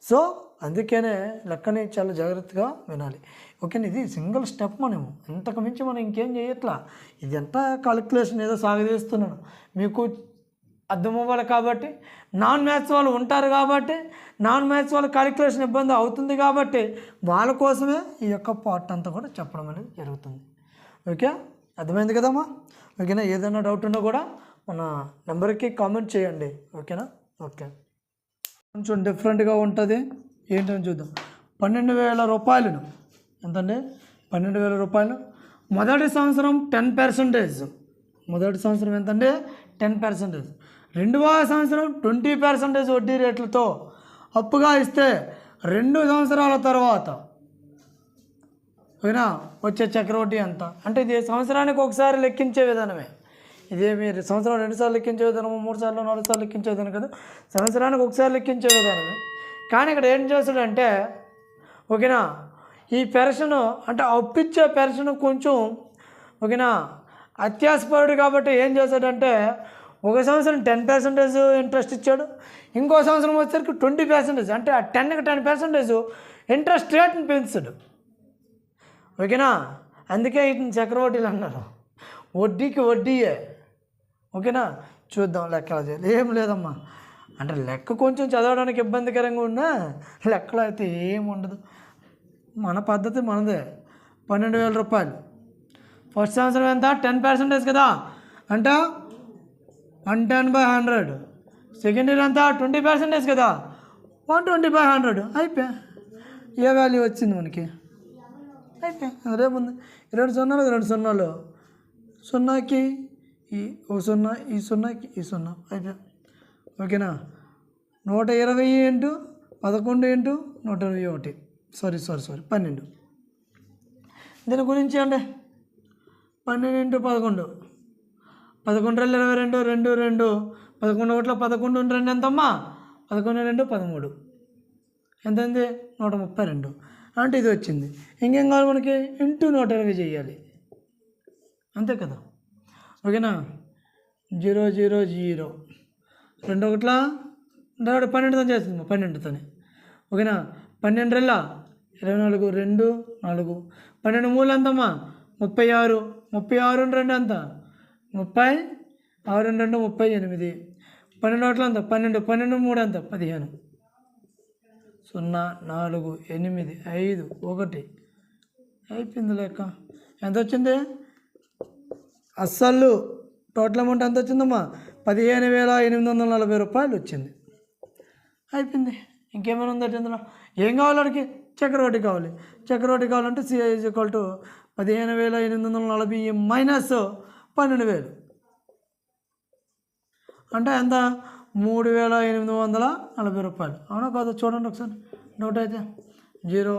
సో అందుకనే లెక్కని చాలా జాగ్రత్తగా వినాలి. ఓకేనా, ఇది సింగిల్ స్టెప్. మనము ఇంతకు మించి మనం ఇంకేం చేయట్లా. ఇది ఎంత కాలిక్యులేషన్ ఏదో సాగదీస్తున్నాను మీకు అర్థం అవ్వాలి కాబట్టి. నాన్ మ్యాథ్స్ వాళ్ళు ఉంటారు కాబట్టి, నాన్ మ్యాథ్స్ వాళ్ళ కాలిక్యులేషన్ ఇబ్బంది అవుతుంది కాబట్టి వాళ్ళ కోసమే ఈ యొక్క పార్ట్ అంతా కూడా చెప్పడం అనేది జరుగుతుంది. ఓకే, అర్థమైంది కదమ్మా? ఓకేనా, ఏదైనా డౌట్ ఉన్నా కూడా మన నెంబర్కి కామెంట్ చేయండి. ఓకేనా, ఓకే. కొంచెం డిఫరెంట్గా ఉంటుంది, ఏంటని చూద్దాం. 12,000 రూపాయలను ఎంతండి 12,000 రూపాయలు. మొదటి సంవత్సరం 10%, మొదటి సంవత్సరం ఎంతండి 10%. రెండవ సంవత్సరం 20% వడ్డీ రేట్లతో అప్పుగా ఇస్తే 2 సంవత్సరాల తర్వాత ఓకేనా వచ్చే చక్రవడ్డీ ఎంత అంటే ఇది సంవత్సరానికి ఒకసారి లెక్కించే విధానమే. ఇదే మీరు సంవత్సరం 2 సార్లు లెక్కించే విధానము, 3 సార్లు 4 సార్లు లెక్కించే విధానం కదా, సంవత్సరానికి ఒకసారి లెక్కించే విధానమే. కానీ ఇక్కడ ఏం చేస్తాడంటే ఓకేనా ఈ పెన్షన్ అంటే అప్పిచ్చే పెన్షన్ కొంచెం ఓకేనా అత్యాసపరుడు కాబట్టి ఏం చేశాడంటే ఒక సంవత్సరం 10% ఇంట్రెస్ట్ ఇచ్చాడు, ఇంకో సంవత్సరం వచ్చేసరికి 20%, అంటే ఆ 10కి 10% ఇంట్రెస్ట్ రేట్ని పెంచాడు. ఓకేనా, అందుకే వీటిని చక్రవడ్డీలు అన్నారు, వడ్డీకి వడ్డీయే. ఓకేనా, చూద్దాం లెక్క చేయాలి. ఏం లేదమ్మా, అంటే లెక్క కొంచెం చదవడానికి ఇబ్బందికరంగా ఉన్నా లెక్కలో అయితే ఏం ఉండదు. మన పద్ధతి మనదే. 12,000 రూపాయలు ఫస్ట్ సంవత్సరం ఎంత 10% కదా, అంటే 110/100. సెకండ్ ఇయర్ అంతా 20% కదా, 120/100 అయిపోయా. ఏ వాల్యూ వచ్చింది మనకి? అయిపోయా. రేపు ఉంది 2 సున్నాలు 2 సున్నాలు, సున్నాకి ఈ ఓ సున్నా, ఈ సున్నాకి ఈ సున్నా, అయిపోయా. ఓకేనా? 120 ఇంటూ 11 ఇంటూ 121, సారీ 12. దీని గురించి అంటే 12 ఇంటూ 11, 11 22, 2 2, 11 ఒకట్ల 11 2 ఎంతమ్మా? 11 2 13. ఎంతైంది? 132. అంటే ఇది వచ్చింది. ఇంకేం కావాలి మనకి? ఇంటూ 120 చేయాలి, అంతే కదా? ఓకేనా? 0 0 0, 2 ఒకట్ల 12తో చేస్తుంది, 12తోనే. ఓకేనా? 12 2 24, 2 4, 12 3 ఎంతమ్మా? 36, 36 2 ఎంత? 30, 6 2 38, 12 ఒకట్ల ఎంత? 12, 12 3 ఎంత? 15. 0 4 8 5 1 అయిపోయింది లెక్క. ఎంత వచ్చింది? అస్సలు టోటల్ అమౌంట్ ఎంత వచ్చిందమ్మా? 15,840 రూపాయలు వచ్చింది. అయిపోయింది. ఇంకేమైనా ఉందంటే ఇందులో ఏం కావాలి? వాడికి చక్రవడ్డీ కావాలి. చక్రవడ్డీ కావాలంటే CI = 15,840 మైనస్ 12,000 అంటే ఎంత? 3,840 రూపాయలు. అవునా కాదు? చూడండి ఒకసారి, డౌట్ అయితే. 0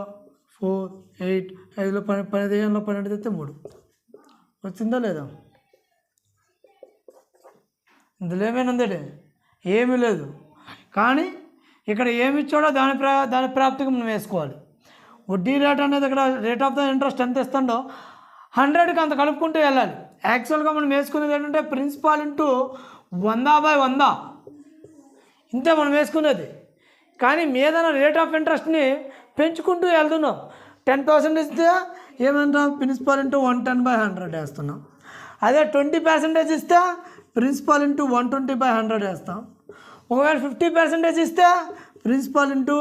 4 8 5లో 15లో 12 తెస్తే 3 వచ్చిందా లేదా? ఇందులో ఏమైనా ఉందండి? ఏమీ లేదు. కానీ ఇక్కడ ఏమి ఇచ్చాడో దాని ప్రాప్తికి మనం వేసుకోవాలి. వడ్డీ రేట్ అనేది ఇక్కడ రేట్ ఆఫ్ ద ఇంట్రెస్ట్ ఎంత ఇస్తుండో 100కి అంత కలుపుకుంటూ వెళ్ళాలి. యాక్చువల్గా మనం వేసుకునేది ఏంటంటే ప్రిన్సిపాల్ ఇంటూ 100/100 ఇంతే మనం వేసుకునేది. కానీ మీదన రేట్ ఆఫ్ ఇంట్రెస్ట్ని పెంచుకుంటూ వెళ్తున్నాం. 10% ఇస్తే ఏమంటాం? ప్రిన్సిపాల్ ఇంటూ 110/100 వేస్తున్నాం. అదే 20% ఇస్తే ప్రిన్సిపాల్ ఇంటూ 120/100 వేస్తాం. ఒకవేళ 50% ఇస్తే ప్రిన్సిపాల్ ఇంటూ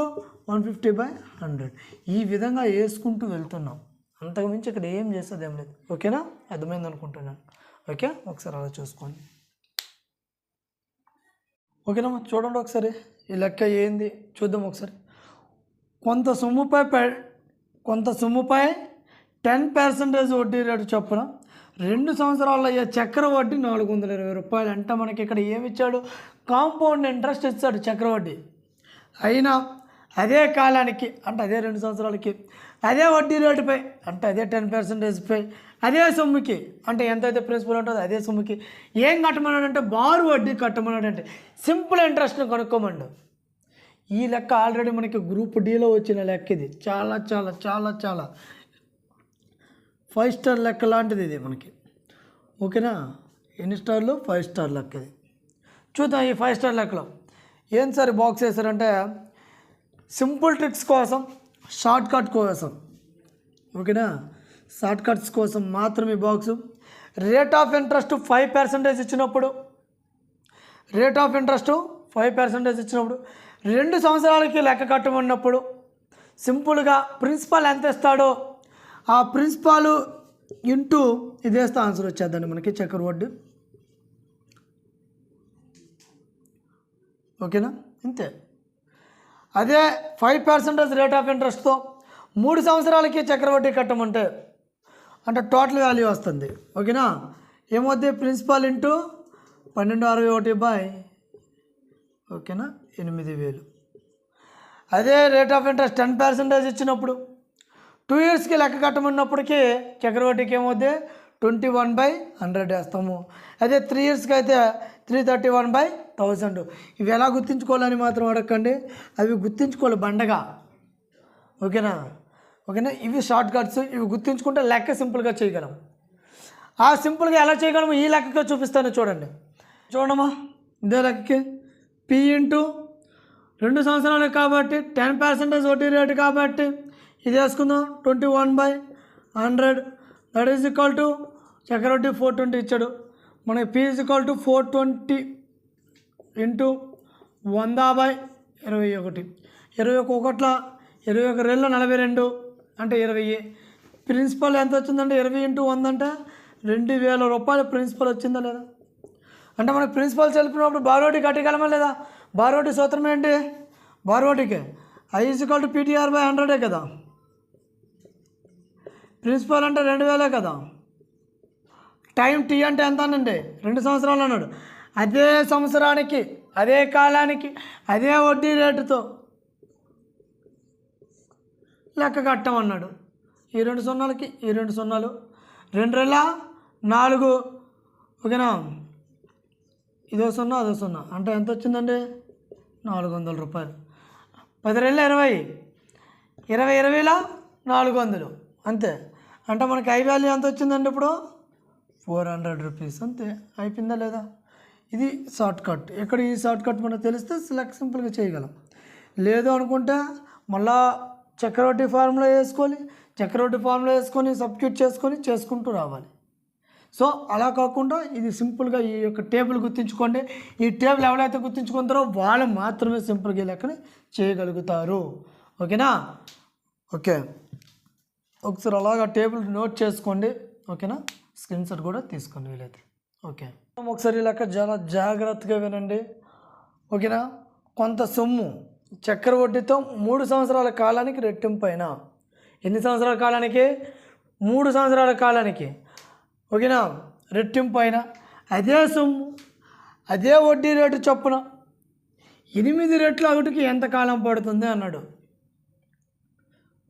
150/100. ఈ విధంగా వేసుకుంటూ వెళ్తున్నాం. అంతకుమించి ఇక్కడ ఏం చేస్తుంది ఏం లేదు. ఓకేనా? అర్థమైంది అనుకుంటున్నాను. ఓకే, ఒకసారి అలా చూసుకోండి. ఓకేనమ్మా, చూడండి ఒకసారి ఈ లెక్క ఏంది చూద్దాం ఒకసారి. కొంత సొమ్ముపై 10% వడ్డీ రేటు చొప్పున 2 సంవత్సరాల్లో అయ్యే చక్రవడ్డీ 420 రూపాయలు. అంటే మనకి ఇక్కడ ఏమి ఇచ్చాడు? కాంపౌండ్ ఇంట్రెస్ట్ ఇచ్చాడు చక్రవడ్డీ. అయినా అదే కాలానికి అంటే అదే 2 సంవత్సరాలకి అదే వడ్డీ రేటుపై అంటే అదే 10%పై అదే సొమ్ముకి అంటే ఎంతైతే ప్రిన్సిపల్ ఉంటుందో అదే సొమ్ముకి ఏం కట్టమన్నాడంటే బారు వడ్డీ కట్టమన్నాడంటే సింపుల్ ఇంట్రెస్ట్ని కనుక్కోమండు. ఈ లెక్క ఆల్రెడీ మనకి గ్రూప్ డీలో వచ్చిన లెక్క. ఇది చాలా చాలా చాలా చాలా 5 స్టార్ లెక్క లాంటిది ఇది మనకి. ఓకేనా? ఎన్ని స్టార్లు? 5 స్టార్ లెక్క ఇది. చూద్దాం ఈ 5 స్టార్ లెక్కలో ఏం సార్ బాక్స్ వేసారంటే సింపుల్ ట్రిక్స్ కోసం, షార్ట్ కట్ కోసం. ఓకేనా? షార్ట్ కట్స్ కోసం మాత్రమే బాక్సు. రేట్ ఆఫ్ ఇంట్రెస్ట్ 5% ఇచ్చినప్పుడు 2 సంవత్సరాలకి లెక్క కట్టమన్నప్పుడు సింపుల్గా ప్రిన్సిపాల్ ఎంత ఇస్తాడో ఆ ప్రిన్సిపాల్ ఇంటూ ఇది వేస్తే ఆన్సర్ వచ్చేద్దండి మనకి చక్రవడ్డీ. ఓకేనా? ఇంతే. అదే 5% రేట్ ఆఫ్ ఇంట్రెస్ట్తో 3 సంవత్సరాలకి చక్రవడ్డీ కట్టమంటే అంటే టోటల్ వాల్యూ వస్తుంది. ఓకేనా? ఏమవుతుంది? ప్రిన్సిపాల్ ఇంటూ 1261 ఓకేనా 8,000. అదే రేట్ ఆఫ్ ఇంట్రెస్ట్ 10% ఇచ్చినప్పుడు 2 ఇయర్స్కి లెక్క కట్టమన్నప్పటికీ చక్రవడ్డీకి ఏమవుతుంది? 21/100 వేస్తాము. అదే 3 ఇయర్స్కి అయితే 331/1000. ఇవి ఎలా గుర్తుంచుకోవాలని మాత్రం అడగండి, అవి గుర్తుంచుకోవాలి బండగా. ఓకేనా? ఇవి షార్ట్ కట్స్. ఇవి గుర్తుంచుకుంటే లెక్క సింపుల్గా చేయగలం. ఆ సింపుల్గా ఎలా చేయగలము ఈ లెక్కగా చూపిస్తాను. చూడమ్మా, ఇదే లెక్కకి P ఇంటూ 2 సంవత్సరాలు కాబట్టి 10% వడ్డీ రేటు కాబట్టి ఇది వేసుకుందాం 21/100. దట్ ఈజ్ ఈక్వల్ టు చక్రవడ్డీ 420 ఇచ్చాడు మనకి. P is equal to 420 into 100/21. 21 42 అంటే 20. ప్రిన్సిపల్ ఎంత వచ్చిందంటే 20 ఇంటూ 100 అంటే 2,000 రూపాయలు ప్రిన్సిపల్ వచ్చిందా లేదా? అంటే మనకి ప్రిన్సిపల్ చెల్లిపినప్పుడు బారోడ్డీ కట్టగలమా లేదా? బారోడ్డీ సూత్రం ఏంటి? బారోటికే I = PTR/100 కదా, ప్రిన్సిపల్ అంటే 2000 కదా, టైం టీ అంటే ఎంత అనండి 2 సంవత్సరాలు అన్నాడు. అదే సంవత్సరానికి అదే కాలానికి అదే వడ్డీ రేటుతో లెక్క కట్టమన్నాడు. ఈ 2 సున్నాలకి ఈ 2 సున్నాలు 2 4, ఓకేనా, ఇదో సున్నా అదో సున్నా అంటే ఎంత వచ్చిందండి 400 రూపాయలు. 10 20 20 400 అంతే. అంటే మనకి ఐ వాల్యూ ఎంత వచ్చిందండి ఇప్పుడు 400 రూపీస్ అంతే. అయిపోయిందా లేదా? ఇది షార్ట్ కట్. ఇక్కడ ఈ షార్ట్ కట్ మనకు తెలిస్తే సెలెక్ట్ సింపుల్గా చేయగలం. లేదు అనుకుంటే మళ్ళా చక్రవడ్డీ ఫార్ములా వేసుకొని సబ్స్టిట్యూట్ చేసుకుంటూ రావాలి. సో అలా కాకుండా ఇది సింపుల్గా ఈ యొక్క టేబుల్ గుర్తుంచుకోండి. ఈ టేబుల్ ఎవరైతే గుర్తుంచుకుంటారో వాళ్ళు మాత్రమే సింపుల్గా లెక్కని చేయగలుగుతారు. ఓకేనా? ఓకే, ఒకసారి అలాగా టేబుల్ నోట్ చేసుకోండి. ఓకేనా? స్క్రీన్ షాట్ కూడా తీసుకోండి వీలైతే. ఓకే, ఒకసారి లెక్క చాలా జాగ్రత్తగా వినండి. ఓకేనా? కొంత సొమ్ము చక్రవడ్డీతో 3 సంవత్సరాల కాలానికి రెట్టింపు అయిన, ఎన్ని సంవత్సరాల కాలానికి? 3 సంవత్సరాల కాలానికి. ఓకేనా? రెట్టింపు అయిన అదే సొమ్ము అదే వడ్డీ రేటు చొప్పున 8 రెట్లు అగుటికి ఎంత కాలం పడుతుంది అన్నాడు.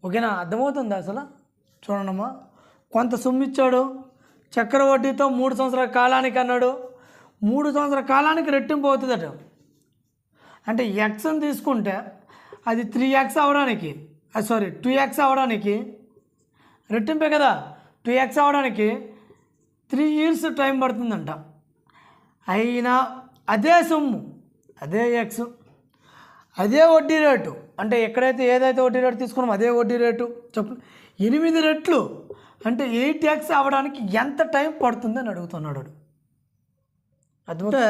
ఓకేనా? అర్థమవుతుంది అసలు? చూడండమ్మా, కొంత సొమ్ము ఇచ్చాడు, చక్రవడ్డీతో 3 సంవత్సరాల కాలానికి అన్నాడు. 3 సంవత్సరాల కాలానికి రెట్టింపు అవుతుందట. అంటే ఎక్స్ని తీసుకుంటే అది 3x అవడానికి 2x అవడానికి రెట్టింపే కదా, 2x అవడానికి 3 years టైం పడుతుందంట. అయినా అదే సొమ్ము అదే ఎక్స్ అదే వడ్డీ రేటు, అంటే ఎక్కడైతే ఏదైతే వడ్డీ రేటు తీసుకున్నామో అదే వడ్డీ రేటు చెప్పు 8 రెట్లు అంటే 8x అవ్వడానికి ఎంత టైం పడుతుంది అని అడుగుతున్నాడు. అదంటే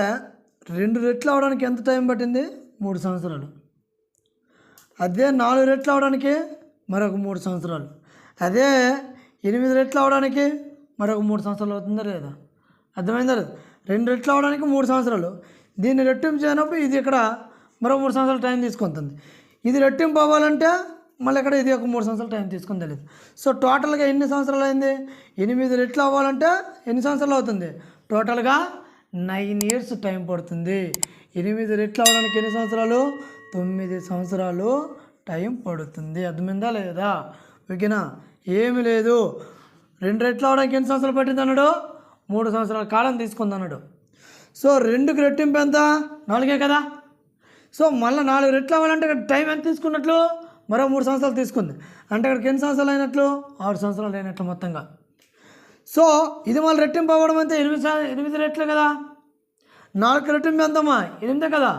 2 రెట్లు అవడానికి ఎంత టైం పట్టింది? 3 సంవత్సరాలు. అదే 4 రెట్లు అవడానికి మరొక 3 సంవత్సరాలు. అదే 8 రెట్లు అవడానికి మరొక 3 సంవత్సరాలు అవుతుందా లేదా? అర్థమైందా? 2 రెట్లు అవడానికి 3 సంవత్సరాలు. దీన్ని రెట్టింపు చేయనప్పుడు ఇది ఇక్కడ మరో 3 సంవత్సరాలు టైం తీసుకుంటుంది. ఇది రెట్టింపు అవ్వాలంటే మళ్ళీ ఇక్కడ ఇది ఒక 3 సంవత్సరాలు టైం తీసుకుని తెలియదు. సో టోటల్గా ఎన్ని సంవత్సరాలు అయింది? 8 రెట్లు అవ్వాలంటే ఎన్ని సంవత్సరాలు అవుతుంది? టోటల్గా 9 years టైం పడుతుంది. 8 రెట్లు అవ్వడానికి ఎన్ని సంవత్సరాలు? 9 సంవత్సరాలు టైం పడుతుంది. అర్థమైందా లేదా? ఓకేనా? ఏమి లేదు, 2 రెట్లు అవడానికి ఎన్ని సంవత్సరాలు పట్టింది అన్నాడు? 3 సంవత్సరాల కాలం తీసుకుంది అన్నాడు. సో 2కి రెట్టింపు ఎంత? 4 కదా. సో మళ్ళీ 4 రెట్లు అవ్వాలంటే ఇక్కడ టైం ఎంత తీసుకున్నట్లు? మరో 3 సంవత్సరాలు తీసుకుంది. అంటే ఇక్కడికి ఎన్ని సంవత్సరాలు అయినట్లు? 6 సంవత్సరాలు అయినట్లు మొత్తంగా. సో ఇది మళ్ళీ రెట్టింపు అవ్వడం అంతే 8 రెట్లు కదా. 4 రెట్టింపు ఎంతమ్మా? 8 కదా.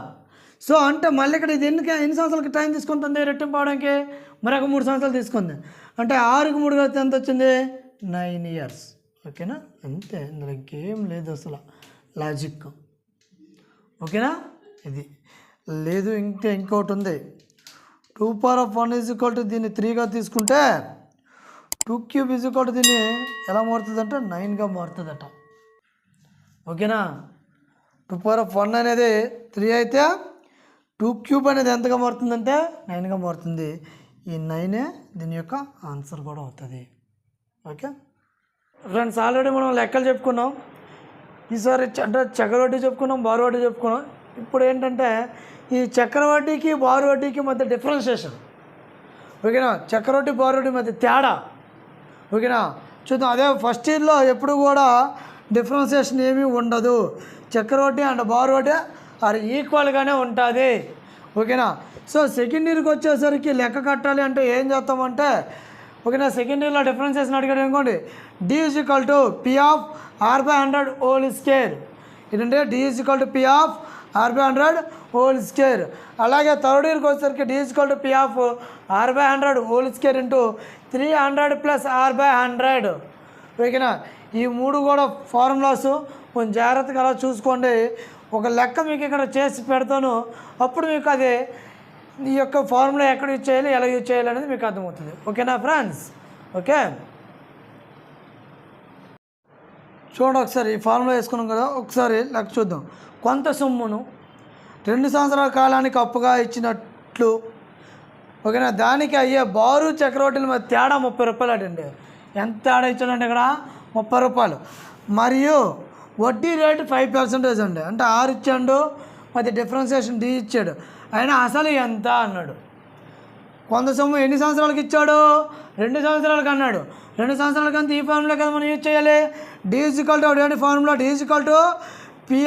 సో అంటే మళ్ళీ ఇక్కడ ఇది ఎన్ని సంవత్సరాలకి టైం తీసుకుంటుంది రెట్టింపు అవడానికి? మరొక 3 సంవత్సరాలు తీసుకుంది. అంటే 6కి 3 కలిపితే ఎంత వచ్చింది? 9 years. ఓకేనా? అంతే, ఇందులో ఇంకేం లేదు అసలు లాజిక్. ఓకేనా? ఇది లేదు. ఇంకోటి ఉంది, 2^1 దీన్ని 3గా తీసుకుంటే 2³ దీన్ని ఎలా మారుతుందంటే 9గా మారుతుందట. ఓకేనా? 2^1 అనేది 3 అయితే 2³ అనేది ఎంతగా మారుతుందంటే 9గా మారుతుంది. ఈ 9 దీని యొక్క ఆన్సర్ కూడా అవుతుంది. ఓకే ఫ్రెండ్స్, ఆల్రెడీ మనం లెక్కలు చెప్పుకున్నాం. ఈసారి అంటే చక్రవడ్డీ చెప్పుకున్నాం, బారువడ్డీ చెప్పుకున్నాం. ఇప్పుడు ఏంటంటే ఈ చక్రవడ్డీకి బారువడ్డీకి మధ్య డిఫరెన్షియేషన్. ఓకేనా? చక్రవడ్డీ బారువడ్డీ మధ్య తేడా. ఓకేనా? చూద్దాం. అదే ఫస్ట్ ఇయర్లో ఎప్పుడు కూడా డిఫరెన్షియేషన్ ఏమీ ఉండదు. చక్రవడ్డీ అండ్ బారువడ్డీ అది ఈక్వల్గానే ఉంటుంది. ఓకేనా? సో సెకండ్ ఇయర్కి వచ్చేసరికి లెక్క కట్టాలి అంటే ఏం చేస్తామంటే, ఓకేనా, సెకండ్ ఇయర్లో డిఫరెన్షియేషన్ అడిగాడు అనుకోండి, D = P/R/100 ఏంటంటే D = P/R/100. అలాగే థర్డ్ ఇయర్కి వచ్చేసరికి D = P/R/100 ఇంటూ 300 + R/100. ఓకేనా? ఈ 3 కూడా ఫార్ములాస్ కొంచెం జాగ్రత్తగా అలా చూసుకోండి. ఒక లెక్క మీకు ఇక్కడ చేసి పెడతాను, అప్పుడు మీకు అది ఈ యొక్క ఫార్ములా ఎక్కడ యూజ్ చేయాలి, ఎలా యూజ్ చేయాలి అనేది మీకు అర్థమవుతుంది. ఓకేనా ఫ్రెండ్స్? ఓకే, చూడండి ఒకసారి ఈ ఫార్ములా వేసుకున్నాం కదా, ఒకసారి లెక్క చూద్దాం. కొంత సొమ్మును 2 సంవత్సరాల కాలానికి అప్పుగా ఇచ్చిన రెట్లు. ఓకేనా, దానికి అయ్యే బారు చక్రవడ్డీల మధ్య తేడా 30 రూపాయలు అటండి. ఎంత తేడా ఇచ్చాడంటే ఇక్కడ 30 రూపాయలు. మరియు వడ్డీ రేటు 5% అండి. అంటే 6 ఇచ్చాడు, మరి డిఫరెన్సియేషన్ డి ఇచ్చాడు, అయినా అసలు ఎంత అన్నాడు. కొంత సొమ్ము ఎన్ని సంవత్సరాలకు ఇచ్చాడు? 2 సంవత్సరాలకు అన్నాడు. 2 సంవత్సరాలకి అంత ఈ ఫార్ములా కదా మనం యూజ్ చేయాలి. డి ఈక్వల్ టు అటువంటి formula D equal to P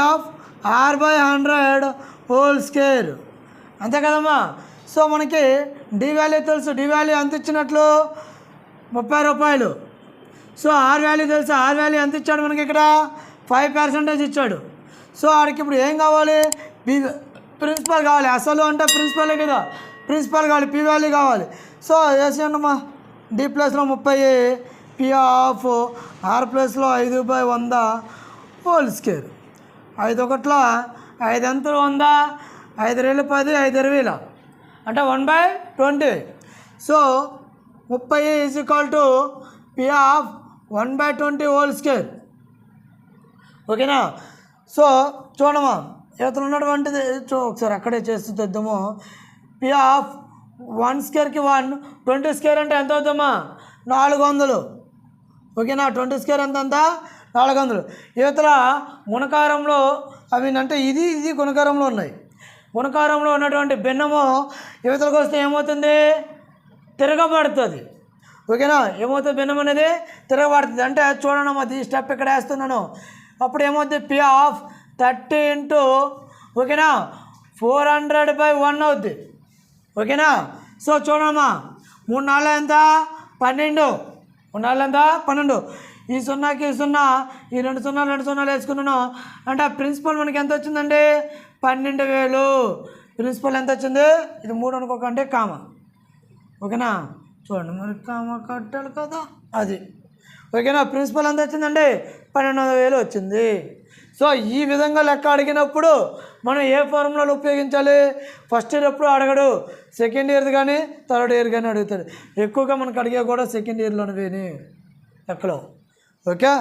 of R/100 whole square, అంతే కదమ్మా. సో మనకి డి వాల్యూ తెలుసు. డి వాల్యూ ఎంత ఇచ్చినట్లు? 30 రూపాయలు. సో ఆర్ వాల్యూ తెలుసు. ఆర్ వాల్యూ ఎంత ఇచ్చాడు మనకి? ఇక్కడ 5% ఇచ్చాడు. సో ఆడికి ఇప్పుడు ఏం కావాలి? ప్రిన్సిపల్ కావాలి. అసలు అంటే ప్రిన్సిపలే కదా, ప్రిన్సిపల్ కావాలి, పి వాల్యూ కావాలి. సో వేసేయండమ్మా. డి ప్లస్లో 30, పి ఆఫ్ ఆర్ ప్లస్లో 5/100 హోల్ స్క్వేర్. 5 ఒకట్ల 5 ఎంత 100, 5 రెళ్ళు 10, 5 20 అంటే 1/20. So 30 is equal to P of 1/20 whole square. ఓకేనా. సో చూడమ్మా, ఇవతలు ఉన్నటువంటిది ఒకసారి అక్కడే చేస్తూ తెద్దాము. పి ఆఫ్ 1 స్క్వేర్కి 1, 20 స్క్వేర్ అంటే ఎంత అవుతామా? 400. ఓకేనా, 20 స్క్వేర్ ఎంత? 400. ఇవతల గుణకారంలో అవి అంటే ఇది గుణకారంలో ఉన్నాయి. గుణకారంలో ఉన్నటువంటి భిన్నము యువతలకు వస్తే ఏమవుతుంది? తిరగబడుతుంది. ఓకేనా, ఏమవుతుంది? భిన్నం అనేది తిరగబడుతుంది. అంటే చూడండి, అది స్టెప్ ఇక్కడ వేస్తున్నాను. అప్పుడు ఏమవుతుంది? పి ఆఫ్ 30 ఇంటూ ఓకేనా 400/1 అవుద్ది. ఓకేనా. సో చూడమ్మా, 3 నాలుగు ఎంత? 12. 3 నాలుగు ఎంత? 12. ఈ 0కి 0, ఈ 2 సున్నాలు 2 సున్నాలు వేసుకున్నాను. అంటే ఆ ప్రిన్సిపల్ మనకి ఎంత వచ్చిందండి? 12,000. ప్రిన్సిపల్ ఎంత వచ్చింది? ఇది 3 అనుకోకండి, కామ. ఓకేనా, చూడండి మరి కామ కట్టాలి కదా అది. ఓకేనా, ప్రిన్సిపల్ ఎంత వచ్చిందండి? 12,000 వచ్చింది. సో ఈ విధంగా లెక్క అడిగినప్పుడు మనం ఏ ఫార్ములాలు ఉపయోగించాలి? ఫస్ట్ ఇయర్ ఎప్పుడు అడగడు, సెకండ్ ఇయర్ కానీ థర్డ్ ఇయర్ కానీ అడుగుతాడు. ఎక్కువగా మనకు అడిగే కూడా సెకండ్ ఇయర్లోనే విని లెక్కలో. ఓకే,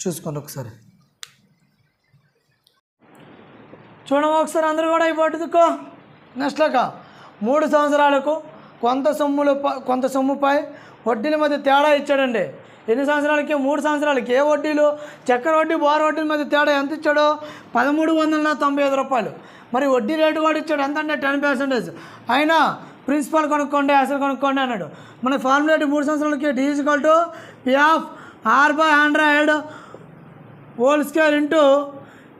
చూసుకోండి ఒకసారి. చూడము ఒకసారి అందరూ కూడా అయిపోతుందికో. నెక్స్ట్ లెక్క 3 సంవత్సరాలకు కొంత సొమ్ముపై వడ్డీల మధ్య తేడా ఇచ్చాడండి. ఎన్ని సంవత్సరాలకి? 3 సంవత్సరాలకి. ఏ వడ్డీలు? చక్కెర వడ్డీ, బార్ వడ్డీల మధ్య తేడా ఎంత ఇచ్చాడు? 1395 రూపాయలు. మరి వడ్డీ రేటు కూడా ఇచ్చాడు ఎంత అంటే 10%. అయినా ప్రిన్సిపల్ కొనుక్కోండి, అసలు కొనుక్కోండి అన్నాడు. మన ఫార్ములా 3 సంవత్సరాలకి D equal to P of R/100 whole square into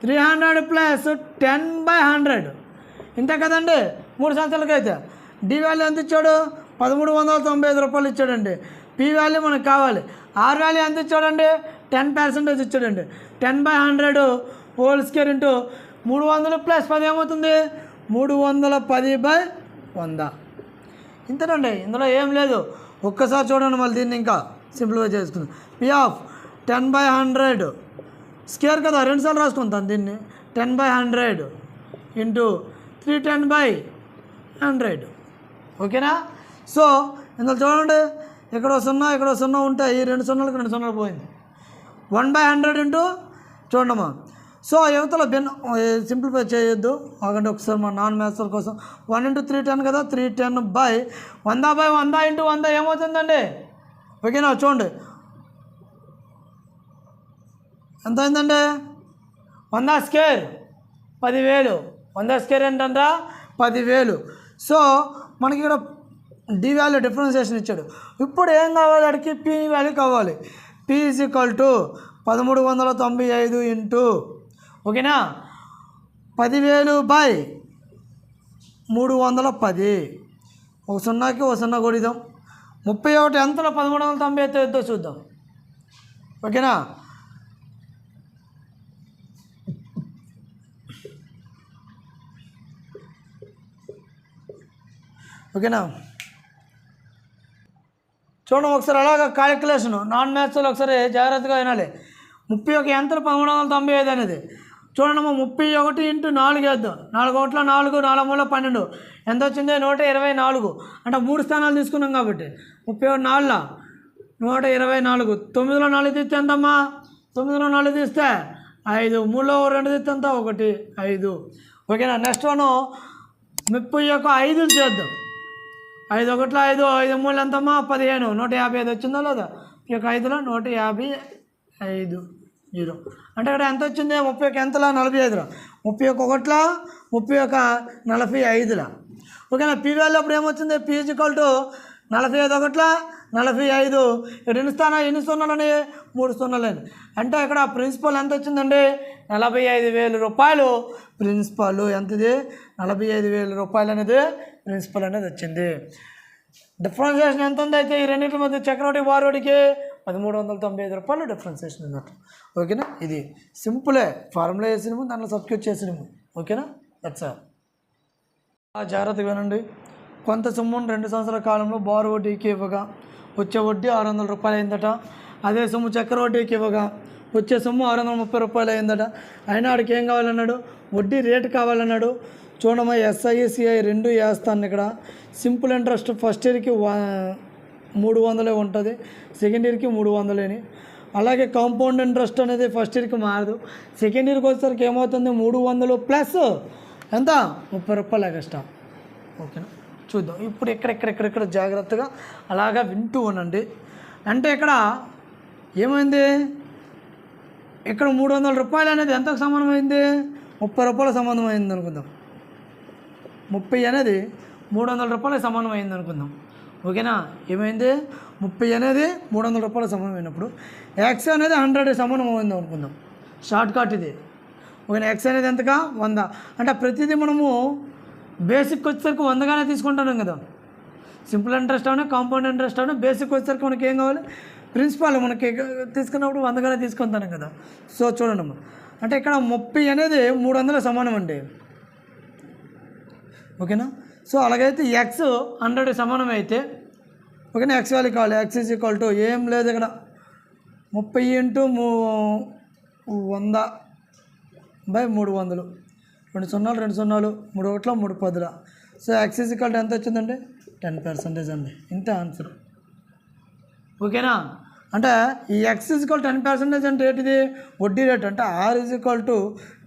300 plus 10/100. ఇంతే కదండి 3 సంవత్సరాలకి. అయితే డి వాల్యూ ఎంత ఇచ్చాడు? 1395 రూపాయలు ఇచ్చాడండి. పి వాల్యూ మనకు కావాలి. ఆర్ వాల్యూ ఎంత ఇచ్చాడండి? 10% ఇచ్చాడండి. 10/100 హోల్ స్క్వేర్ ఇంటూ 300 ప్లస్ 10 ఏమవుతుంది? 310/100. ఇంతేనండి, ఇందులో ఏం లేదు. ఒక్కసారి చూడండి, మళ్ళీ దీన్ని ఇంకా సింప్లిఫై చేసుకుందాం. పి ఆఫ్ 10/100 స్క్వేర్ కదా, 2 సార్లు రాసుకుంటాను దీన్ని. 10/100 ఇంటూ 310/100. ఓకేనా. సో ఇందులో చూడండి, ఇక్కడ 0 ఇక్కడ 0 ఉంటాయి. ఈ 2 సున్నాలకు 2 సున్నాలు పోయింది. 1/100 ఇంటూ చూడమ్మా. సో యువతల సింప్లిఫై చేయొద్దు, ఆగండి ఒకసారి మా నాన్ మ్యాథ్స్ కోసం. 1 ఇంటూ 310 కదా, 310/100/100 ఇంటూ 100 ఏమవుతుందండి? ఓకేనా, చూడండి ఎంత అయిందండి? 100 స్క్వేర్ 10,000. 100 స్క్వేర్ ఏంటంట? 10,000. సో మనకి ఇక్కడ డి వాల్యూ డిఫరెన్సియేషన్ ఇచ్చాడు. ఇప్పుడు ఏం కావాలి? అడిగి పి వాల్యూ కావాలి. P is equal to 1395 into ఓకేనా 10,000/310. ఒక 0కి 1 0 కొడిద్దాం. 31 ఎంతలో 1395 చూద్దాం. ఓకేనా. ఓకేనా, చూడండి ఒకసారి అలాగా క్యాలిక్యులేషన్ నాన్ మ్యాథ్స్లో ఒకసారి జాగ్రత్తగా వినాలి. 31 ఎంతలు 1395 అనేది చూడండి. 31 ఇంటూ 4 వేద్దాం. 4 ఒకట్ల 4, 4 మూల 12 ఎంత వచ్చింది? 124. అంటే 3 స్థానాలు తీసుకున్నాం కాబట్టి 31 4 124. 9లో 4 తీస్తే ఎంతమ్మా? 9లో 4 తీస్తే 5 3లో 2 తీస్తే ఎంత 1 5 ఓకేనా. నెక్స్ట్ వన్ 35 చేద్దాం. 5 1 5 5 3 ఎంతమ్మా 15 155 వచ్చిందా లేదా. ఈ యొక్క 5లో 155 0 అంటే ఇక్కడ ఎంత వచ్చింది 31 ఎంతలా 45లో 31 31 45లా ఓకేనా. పీ వాల్యూ అప్పుడు ఏమొచ్చింది P = 45 1 45 ఎన్ని స్థానాలు ఎన్ని సున్నాలని 3 సున్నాలని అంటే ఇక్కడ ప్రిన్సిపల్ ఎంత వచ్చిందండి 45,000 రూపాయలు. ప్రిన్సిపల్ ఎంతది 45,000 రూపాయలు అనేది ప్రిన్సిపల్ అనేది వచ్చింది. డిఫరెన్షియేషన్ ఎంత ఉంది అయితే ఈ రెండింటి మధ్య చక్రవడ్డీ బారోడ్డీకి 1395 రూపాయలు డిఫరెన్షియేషన్ ఉన్నట్టు ఓకేనా. ఇది సింపులే ఫార్ములా వేసినాము దాంట్లో సబ్స్క్రైబ్ చేసినాము ఓకేనా. That's all. జాగ్రత్తగా వినండి. కొంత సొమ్మును 2 సంవత్సరాల కాలంలో బారు వడ్డీకి ఇవ్వగా వచ్చే వడ్డీ 600 రూపాయలు అయిందట. అదే సొమ్ము చక్రవడ్డీకి ఇవ్వగా వచ్చే సొమ్ము 630 రూపాయలు అయిందట. అయినా ఆడికి ఏం కావాలన్నాడు వడ్డీ రేటు కావాలన్నాడు. చూడమ్మా SI CI రెండు వేస్తాను ఇక్కడ. సింపుల్ ఇంట్రెస్ట్ ఫస్ట్ ఇయర్కి 300 ఉంటుంది, సెకండ్ ఇయర్కి 300. అలాగే కాంపౌండ్ ఇంట్రెస్ట్ అనేది ఫస్ట్ ఇయర్కి మారదు, సెకండ్ ఇయర్కి వచ్చేసరికి ఏమవుతుంది 300 ప్లస్ ఎంత 30 రూపాయలు ఎక్స్ట్రా ఓకేనా. చూద్దాం ఇప్పుడు ఇక్కడ జాగ్రత్తగా అలాగా వింటూ ఉండండి. అంటే ఇక్కడ ఏమైంది ఇక్కడ 300 రూపాయలు అనేది ఎంతకు సమానమైంది 30 రూపాయల సమానమైంది అనుకుందాం. 30 అనేది 300 రూపాయలకు సమానమైంది అనుకుందాం ఓకేనా. ఏమైంది 30 అనేది 300 రూపాయలకు సమానమైనప్పుడు X అనేది 100 సమానమైంది అనుకుందాం. షార్ట్ కట్ ఇది ఓకేనా. X అనేది ఎంతగా 100 అంటే ప్రతిదీ మనము బేసిక్ వచ్చేసరికి 100గానే తీసుకుంటున్నాం కదా. సింపుల్ ఇంట్రెస్ట్ అవునా కాంపౌండ్ ఇంట్రెస్ట్ అవునా బేసిక్ వచ్చేసరికి మనకి ఏం కావాలి ప్రిన్సిపాల్ మనకి తీసుకున్నప్పుడు 100గానే తీసుకుంటాను కదా. సో చూడండి అమ్మా అంటే ఇక్కడ 30 అనేది 300 సమానం అండి ఓకేనా. సో అలాగైతే X 100 సమానం అయితే ఓకేనా X వాల్యూ కావాలి. X = ఏం లేదు ఇక్కడ 30 × 100/300 2 సున్నాలు 2 సున్నాలు 3 1 3 10. సో X = ఎంత వచ్చిందండి 10% అండి. ఇంతే ఆన్సర్ ఓకేనా. అంటే ఈ X = 10% అంటే ఏంటిది వడ్డీ రేటు అంటే R =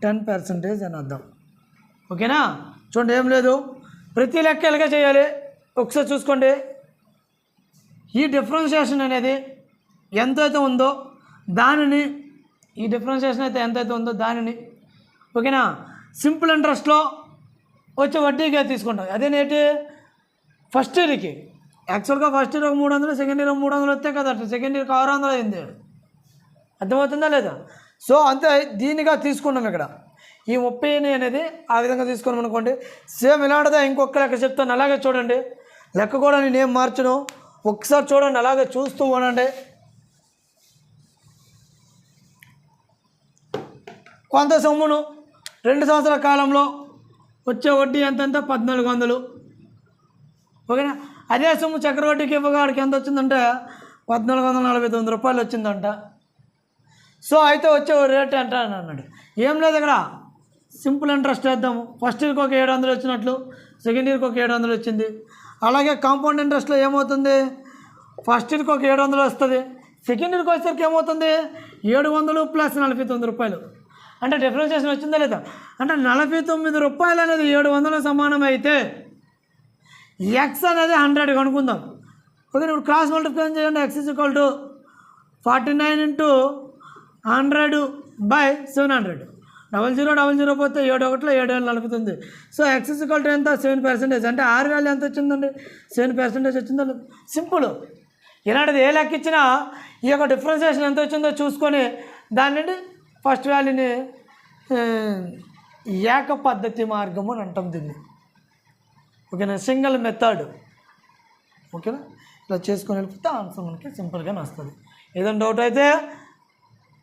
10% అని అర్థం ఓకేనా. చూడండి ఏం లేదు ప్రతి లెక్క ఎలాగ చేయాలి ఒకసారి చూసుకోండి. ఈ డిఫరెన్షియేషన్ అనేది ఎంతైతే ఉందో దానిని ఈ డిఫరెన్షియేషన్ అయితే ఎంతైతే ఉందో దానిని ఓకేనా సింపుల్ ఇంట్రెస్ట్లో వచ్చే వడ్డీగా తీసుకుంటాం. అదేనేటి ఫస్ట్ ఇయర్కి యాక్చువల్గా ఫస్ట్ ఇయర్ 300 సెకండ్ ఇయర్ 300 వస్తే కదా సెకండ్ ఇయర్కి 600 అయింది. అర్థమవుతుందా లేదా. సో అంతే దీనిగా తీసుకున్నాం ఇక్కడ. ఈ 30 అనేది ఆ విధంగా తీసుకున్నాం అనుకోండి. సేమ్ ఇలాంటిదే ఇంకొక లెక్క చెప్తాను అలాగే చూడండి. లెక్క కూడా నేనేం మార్చను ఒకసారి చూడండి అలాగే చూస్తూ ఉండండి. కొంత సొమ్మును 2 సంవత్సరాల కాలంలో వచ్చే వడ్డీ ఎంతంటే 1400 ఓకేనా. అదే సొమ్ము చక్రవడ్డీకి ఇవ్వగాడికి ఎంత వచ్చిందంటే 1449 రూపాయలు వచ్చిందంట. సో అయితే వచ్చే రేట్ ఎంత అని అన్నాడు. ఏం లేదు ఇక్కడ సింపుల్ ఇంట్రెస్ట్ వేద్దాము. ఫస్ట్ ఇయర్కి ఒక 700 వచ్చినట్లు సెకండ్ ఇయర్కి ఒక 700 వచ్చింది. అలాగే కాంపౌండ్ ఇంట్రెస్ట్లో ఏమవుతుంది ఫస్ట్ ఇయర్కి ఒక 700 వస్తుంది, సెకండ్ ఇయర్కి వచ్చేసరికి ఏమవుతుంది 700 + 49 రూపాయలు. అంటే డిఫరెన్షియేషన్ వచ్చిందా లేదా అంటే 49 రూపాయలు అనేది 700 సమానం అయితే X అనేది 100 కనుక్కుందాం ఓకే. ఇప్పుడు క్రాస్ మల్టిప్లికేషన్ చేయండి. X = 49 × 100/700 0000 పోతే 7 1 7 49. సో X = ఎంత 7% అంటే R వాల్యూ ఎంత వచ్చిందండి 7% వచ్చిందో సింపుల్. ఇలాంటిది ఏ లెక్క ఇచ్చినా ఈ యొక్క డిఫరెన్షియేషన్ ఎంత వచ్చిందో చూసుకొని దాని నుండి ఫస్ట్ వాల్యూని ఏక పద్ధతి మార్గము అని అంటాం దీన్ని ఓకేనా. సింగిల్ మెథడ్ ఓకేనా. ఇలా చేసుకొని వెళ్ళిపోతే ఆన్సర్ మనకి సింపుల్గానే వస్తుంది. ఏదైనా డౌట్ అయితే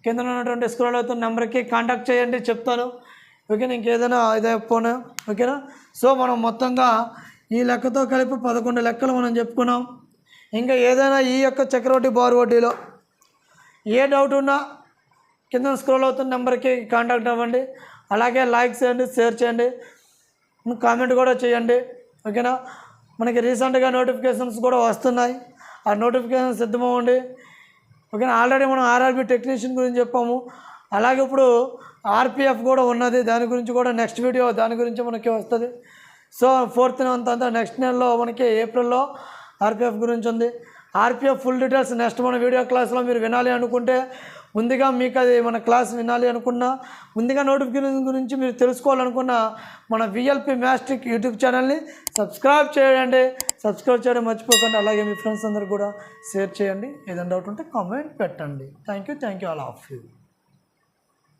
కింద ఉన్నటువంటి స్క్రోల్ అవుతున్న నెంబర్కి కాంటాక్ట్ చేయండి చెప్తాను ఓకేనా. ఇంకేదైనా ఇదే ఫోన్ ఓకేనా. సో మనం మొత్తంగా ఈ లెక్కతో కలిపి 11 లెక్కలు మనం చెప్పుకున్నాం. ఇంకా ఏదైనా ఈ యొక్క చక్రవడ్డీ బారు వడ్డీలో ఏ డౌట్ ఉన్నా కింద స్క్రోల్ అవుతున్న నెంబర్కి కాంటాక్ట్ అవ్వండి. అలాగే లైక్ చేయండి, షేర్ చేయండి, కామెంట్ కూడా చేయండి ఓకేనా. మనకి రీసెంట్గా నోటిఫికేషన్స్ కూడా వస్తున్నాయి. ఆ నోటిఫికేషన్ సిద్ధమవ్వండి ఓకేనా. ఆల్రెడీ మనం RRB టెక్నీషియన్ గురించి చెప్పాము. అలాగే ఇప్పుడు ఆర్పిఎఫ్ కూడా ఉన్నది, దాని గురించి కూడా నెక్స్ట్ వీడియో దాని గురించి మనకి వస్తుంది. సో 4th అంతా నెక్స్ట్ నెలలో మనకి ఏప్రిల్లో ఆర్పిఎఫ్ గురించి ఉంది. ఆర్పిఎఫ్ ఫుల్ డీటెయిల్స్ నెక్స్ట్ మన వీడియో క్లాస్లో మీరు వినాలి అనుకుంటే, ముందుగా మీకు అది మన క్లాస్ వినాలి అనుకున్నా, ముందుగా నోటిఫికేషన్ గురించి మీరు తెలుసుకోవాలనుకున్న మన విఎల్పి మ్యాస్ట్రిక్ యూట్యూబ్ ఛానల్ని సబ్స్క్రైబ్ చేయండి. సబ్స్క్రైబ్ చేయడం మర్చిపోకండి. అలాగే మీ ఫ్రెండ్స్ అందరు కూడా షేర్ చేయండి. ఏదైనా డౌట్ ఉంటే కామెంట్ పెట్టండి. Thank you all of you.